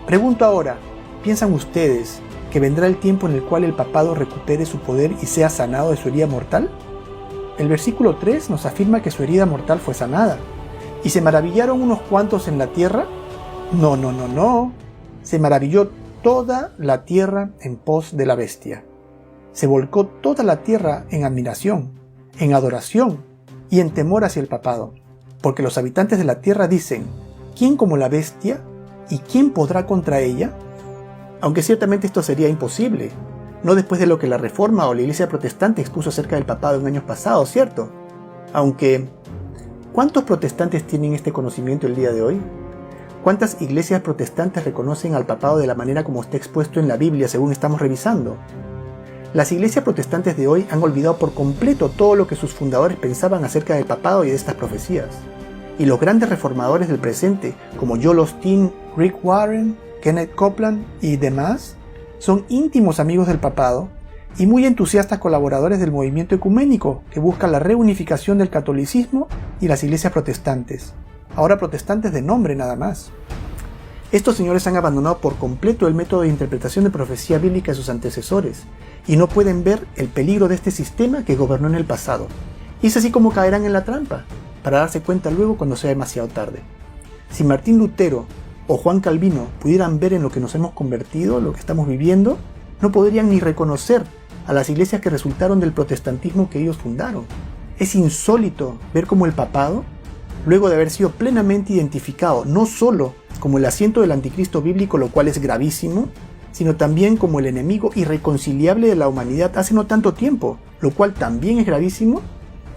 [SPEAKER 1] Pregunto ahora, ¿piensan ustedes que vendrá el tiempo en el cual el papado recupere su poder y sea sanado de su herida mortal? El versículo 3 nos afirma que su herida mortal fue sanada. ¿Y se maravillaron unos cuantos en la tierra? No. Se maravilló toda la tierra en pos de la bestia. Se volcó toda la tierra en admiración, en adoración y en temor hacia el papado, porque los habitantes de la tierra dicen: ¿quién como la bestia? ¿Y quién podrá contra ella? Aunque ciertamente esto sería imposible, no después de lo que la Reforma o la Iglesia Protestante expuso acerca del papado en años pasados, ¿cierto? Aunque, ¿cuántos protestantes tienen este conocimiento el día de hoy? ¿Cuántas iglesias protestantes reconocen al papado de la manera como está expuesto en la Biblia según estamos revisando? Las iglesias protestantes de hoy han olvidado por completo todo lo que sus fundadores pensaban acerca del papado y de estas profecías. Y los grandes reformadores del presente, como Joel Osteen, Rick Warren, Kenneth Copeland y demás, son íntimos amigos del papado y muy entusiastas colaboradores del movimiento ecuménico que busca la reunificación del catolicismo y las iglesias protestantes, ahora protestantes de nombre nada más. Estos señores han abandonado por completo el método de interpretación de profecía bíblica de sus antecesores y no pueden ver el peligro de este sistema que gobernó en el pasado. Y es así como caerán en la trampa, para darse cuenta luego cuando sea demasiado tarde. Si Martín Lutero o Juan Calvino pudieran ver en lo que nos hemos convertido, lo que estamos viviendo, no podrían ni reconocer a las iglesias que resultaron del protestantismo que ellos fundaron. Es insólito ver cómo el papado, luego de haber sido plenamente identificado no solo como el asiento del anticristo bíblico, lo cual es gravísimo, sino también como el enemigo irreconciliable de la humanidad hace no tanto tiempo, lo cual también es gravísimo,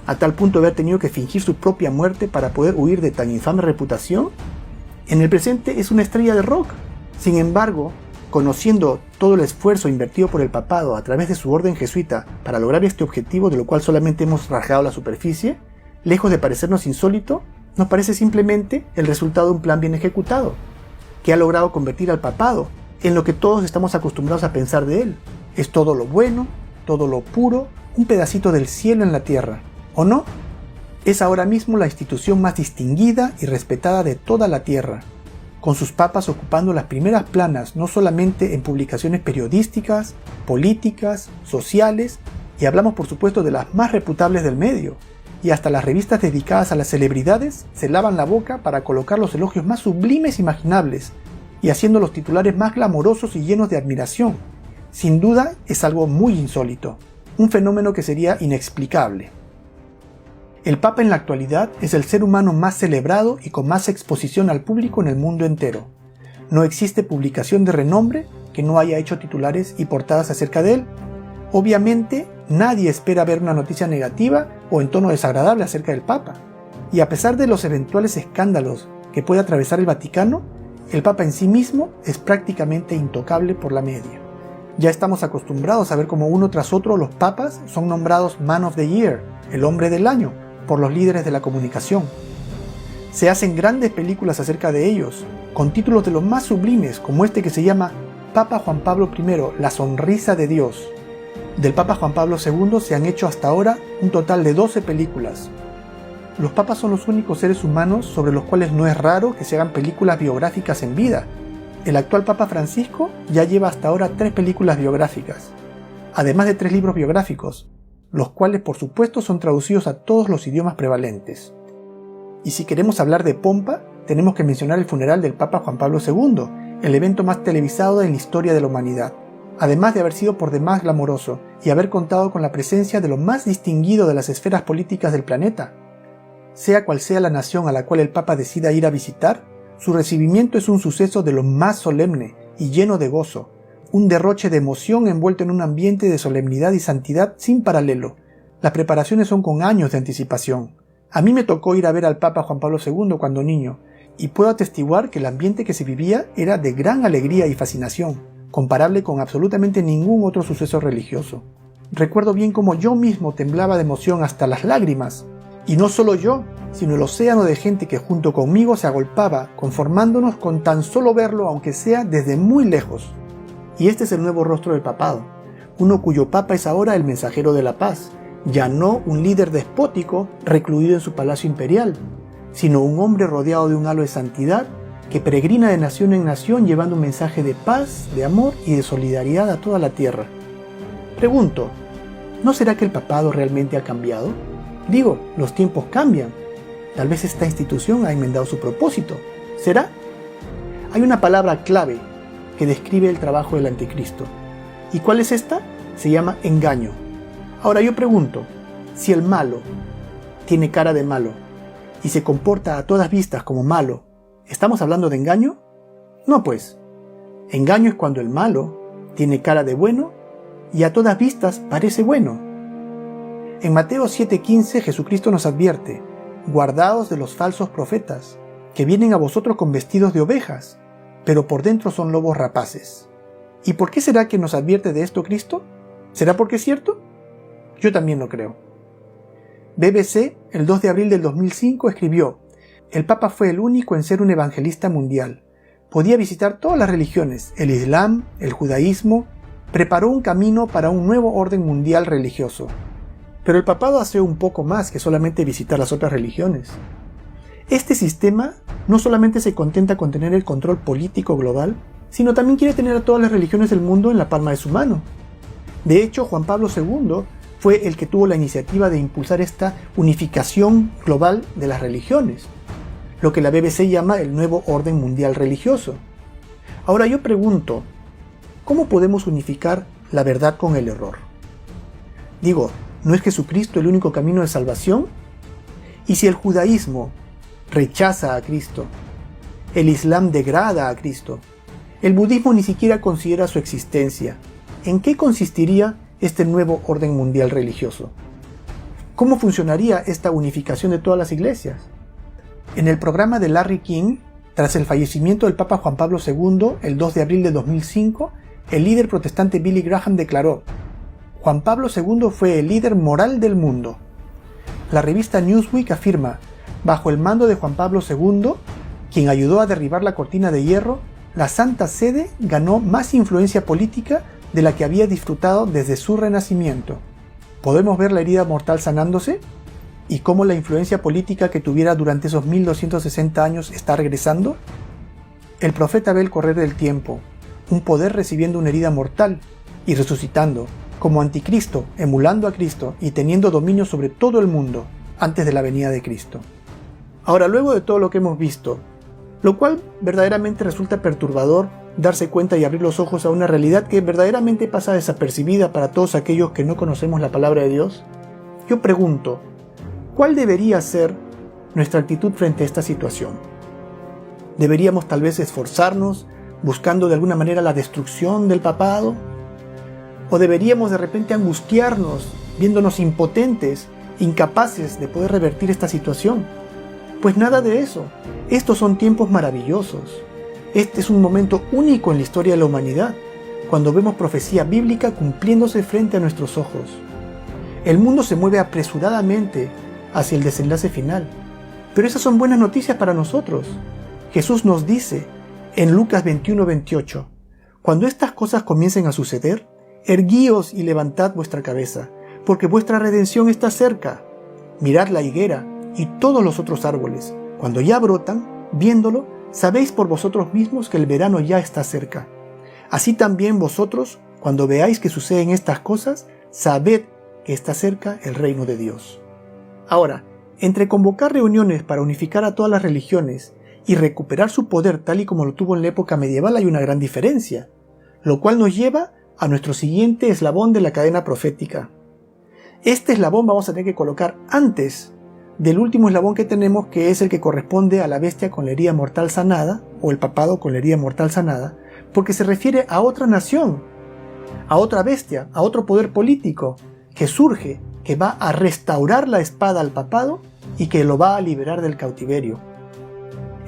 [SPEAKER 1] a tal punto de haber tenido que fingir su propia muerte para poder huir de tan infame reputación, en el presente es una estrella de rock. Sin embargo, conociendo todo el esfuerzo invertido por el papado a través de su orden jesuita para lograr este objetivo, de lo cual solamente hemos rasgado la superficie, lejos de parecernos insólito, nos parece simplemente el resultado de un plan bien ejecutado, que ha logrado convertir al papado en lo que todos estamos acostumbrados a pensar de él. Es todo lo bueno, todo lo puro, un pedacito del cielo en la tierra, ¿o no? Es ahora mismo la institución más distinguida y respetada de toda la tierra, con sus papas ocupando las primeras planas no solamente en publicaciones periodísticas, políticas, sociales, y hablamos por supuesto de las más reputables del medio, y hasta las revistas dedicadas a las celebridades se lavan la boca para colocar los elogios más sublimes imaginables, y haciendo los titulares más glamorosos y llenos de admiración. Sin duda es algo muy insólito, un fenómeno que sería inexplicable. El Papa en la actualidad es el ser humano más celebrado y con más exposición al público en el mundo entero. No existe publicación de renombre que no haya hecho titulares y portadas acerca de él. Obviamente, nadie espera ver una noticia negativa o en tono desagradable acerca del Papa. Y a pesar de los eventuales escándalos que puede atravesar el Vaticano, el Papa en sí mismo es prácticamente intocable por la media. Ya estamos acostumbrados a ver cómo uno tras otro los papas son nombrados Man of the Year, el hombre del año, por los líderes de la comunicación. Se hacen grandes películas acerca de ellos, con títulos de los más sublimes, como este que se llama Papa Juan Pablo I, la sonrisa de Dios. Del Papa Juan Pablo II se han hecho hasta ahora un total de 12 películas. Los papas son los únicos seres humanos sobre los cuales no es raro que se hagan películas biográficas en vida. El actual Papa Francisco ya lleva hasta ahora 3 películas biográficas, además de 3 libros biográficos, los cuales por supuesto son traducidos a todos los idiomas prevalentes. Y si queremos hablar de pompa, tenemos que mencionar el funeral del Papa Juan Pablo II, el evento más televisado en la historia de la humanidad, además de haber sido por demás glamoroso y haber contado con la presencia de lo más distinguido de las esferas políticas del planeta. Sea cual sea la nación a la cual el Papa decida ir a visitar, su recibimiento es un suceso de lo más solemne y lleno de gozo, un derroche de emoción envuelto en un ambiente de solemnidad y santidad sin paralelo. Las preparaciones son con años de anticipación. A mí me tocó ir a ver al Papa Juan Pablo II cuando niño, y puedo atestiguar que el ambiente que se vivía era de gran alegría y fascinación, comparable con absolutamente ningún otro suceso religioso. Recuerdo bien cómo yo mismo temblaba de emoción hasta las lágrimas, y no solo yo, sino el océano de gente que junto conmigo se agolpaba, conformándonos con tan solo verlo, aunque sea desde muy lejos. Y este es el nuevo rostro del papado, uno cuyo papa es ahora el mensajero de la paz, ya no un líder despótico recluido en su palacio imperial, sino un hombre rodeado de un halo de santidad que peregrina de nación en nación llevando un mensaje de paz, de amor y de solidaridad a toda la tierra. Pregunto, ¿no será que el papado realmente ha cambiado? Digo, los tiempos cambian. Tal vez esta institución ha enmendado su propósito. ¿Será? Hay una palabra clave que describe el trabajo del anticristo. ¿Y cuál es esta? Se llama engaño. Ahora yo pregunto, si el malo tiene cara de malo y se comporta a todas vistas como malo, ¿estamos hablando de engaño? No pues. Engaño es cuando el malo tiene cara de bueno y a todas vistas parece bueno. En Mateo 7:15 Jesucristo nos advierte, guardaos de los falsos profetas, que vienen a vosotros con vestidos de ovejas, pero por dentro son lobos rapaces. ¿Y por qué será que nos advierte de esto Cristo? ¿Será porque es cierto? Yo también lo creo. BBC, el 2 de abril del 2005, escribió, el Papa fue el único en ser un evangelista mundial. Podía visitar todas las religiones, el Islam, el judaísmo, preparó un camino para un nuevo orden mundial religioso. Pero el papado hace un poco más que solamente visitar las otras religiones. Este sistema no solamente se contenta con tener el control político global, sino también quiere tener a todas las religiones del mundo en la palma de su mano. De hecho, Juan Pablo II fue el que tuvo la iniciativa de impulsar esta unificación global de las religiones, lo que la BBC llama el nuevo orden mundial religioso. Ahora yo pregunto, ¿cómo podemos unificar la verdad con el error? Digo, ¿no es Jesucristo el único camino de salvación? ¿Y si el judaísmo rechaza a Cristo, el Islam degrada a Cristo, el budismo ni siquiera considera su existencia, ¿en qué consistiría este nuevo orden mundial religioso? ¿Cómo funcionaría esta unificación de todas las iglesias? En el programa de Larry King, Tras el fallecimiento del Papa Juan Pablo II, el 2 de abril de 2005, el líder protestante Billy Graham declaró: Juan Pablo II fue el líder moral del mundo. La revista Newsweek afirma: bajo el mando de Juan Pablo II, quien ayudó a derribar la cortina de hierro, la Santa Sede ganó más influencia política de la que había disfrutado desde su renacimiento. ¿Podemos ver la herida mortal sanándose? ¿Y cómo la influencia política que tuviera durante esos 1260 años está regresando? El profeta ve el correr del tiempo, un poder recibiendo una herida mortal y resucitando, como anticristo, emulando a Cristo y teniendo dominio sobre todo el mundo antes de la venida de Cristo. Ahora, luego de todo lo que hemos visto, lo cual verdaderamente resulta perturbador darse cuenta y abrir los ojos a una realidad que verdaderamente pasa desapercibida para todos aquellos que no conocemos la palabra de Dios, yo pregunto, ¿cuál debería ser nuestra actitud frente a esta situación? ¿Deberíamos tal vez esforzarnos buscando de alguna manera la destrucción del papado? ¿O deberíamos de repente angustiarnos viéndonos impotentes, incapaces de poder revertir esta situación? Pues nada de eso. Estos son tiempos maravillosos. Este es un momento único en la historia de la humanidad, cuando vemos profecía bíblica cumpliéndose frente a nuestros ojos. El mundo se mueve apresuradamente hacia el desenlace final. Pero esas son buenas noticias para nosotros. Jesús nos dice en Lucas 21:28, cuando estas cosas comiencen a suceder, erguíos y levantad vuestra cabeza, porque vuestra redención está cerca. Mirad la higuera y todos los otros árboles. Cuando ya brotan, viéndolo, sabéis por vosotros mismos que el verano ya está cerca. Así también vosotros, cuando veáis que suceden estas cosas, sabed que está cerca el reino de Dios. Ahora, entre convocar reuniones para unificar a todas las religiones y recuperar su poder tal y como lo tuvo en la época medieval hay una gran diferencia, lo cual nos lleva a nuestro siguiente eslabón de la cadena profética. Este eslabón vamos a tener que colocar antes del último eslabón que tenemos, que es el que corresponde a la bestia con la herida mortal sanada, o el papado con la herida mortal sanada, porque se refiere a otra nación, a otra bestia, a otro poder político que surge, que va a restaurar la espada al papado y que lo va a liberar del cautiverio.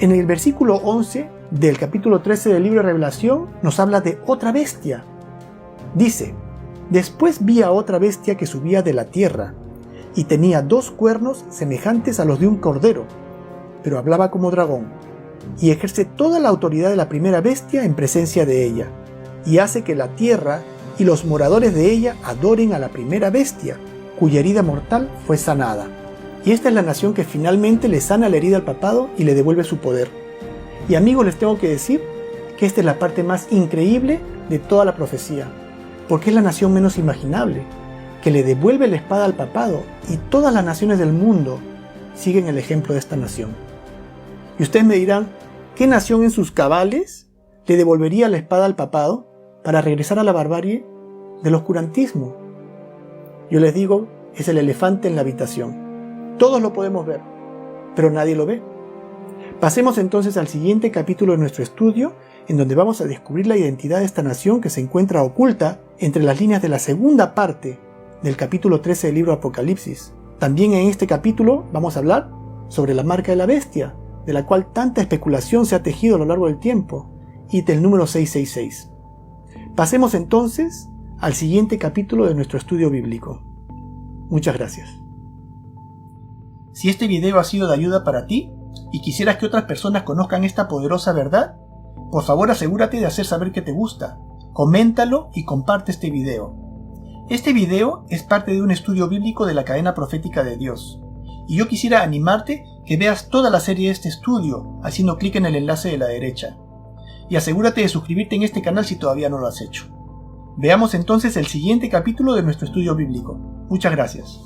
[SPEAKER 1] En el versículo 11 del capítulo 13 del libro de Revelación nos habla de otra bestia. Dice: después vi a otra bestia que subía de la tierra, y tenía 2 cuernos semejantes a los de un cordero, pero hablaba como dragón, y ejerce toda la autoridad de la primera bestia en presencia de ella, y hace que la tierra y los moradores de ella adoren a la primera bestia, cuya herida mortal fue sanada. Y esta es la nación que finalmente le sana la herida al papado y le devuelve su poder. Y amigos, les tengo que decir que esta es la parte más increíble de toda la profecía, porque es la nación menos imaginable, que le devuelve la espada al papado, y todas las naciones del mundo siguen el ejemplo de esta nación. Y ustedes me dirán, ¿qué nación en sus cabales le devolvería la espada al papado para regresar a la barbarie del oscurantismo? Yo les digo, es el elefante en la habitación. Todos lo podemos ver, pero nadie lo ve. Pasemos entonces al siguiente capítulo de nuestro estudio, en donde vamos a descubrir la identidad de esta nación que se encuentra oculta entre las líneas de la segunda parte del capítulo 13 del libro Apocalipsis. También en este capítulo vamos a hablar sobre la marca de la bestia, de la cual tanta especulación se ha tejido a lo largo del tiempo, y del número 666. Pasemos entonces al siguiente capítulo de nuestro estudio bíblico. Muchas gracias. Si este video ha sido de ayuda para ti y quisieras que otras personas conozcan esta poderosa verdad, por favor asegúrate de hacer saber que te gusta, coméntalo y comparte este video. Este video es parte de un estudio bíblico de la cadena profética de Dios, y yo quisiera animarte que veas toda la serie de este estudio haciendo clic en el enlace de la derecha, y asegúrate de suscribirte en este canal si todavía no lo has hecho. Veamos entonces el siguiente capítulo de nuestro estudio bíblico. Muchas gracias.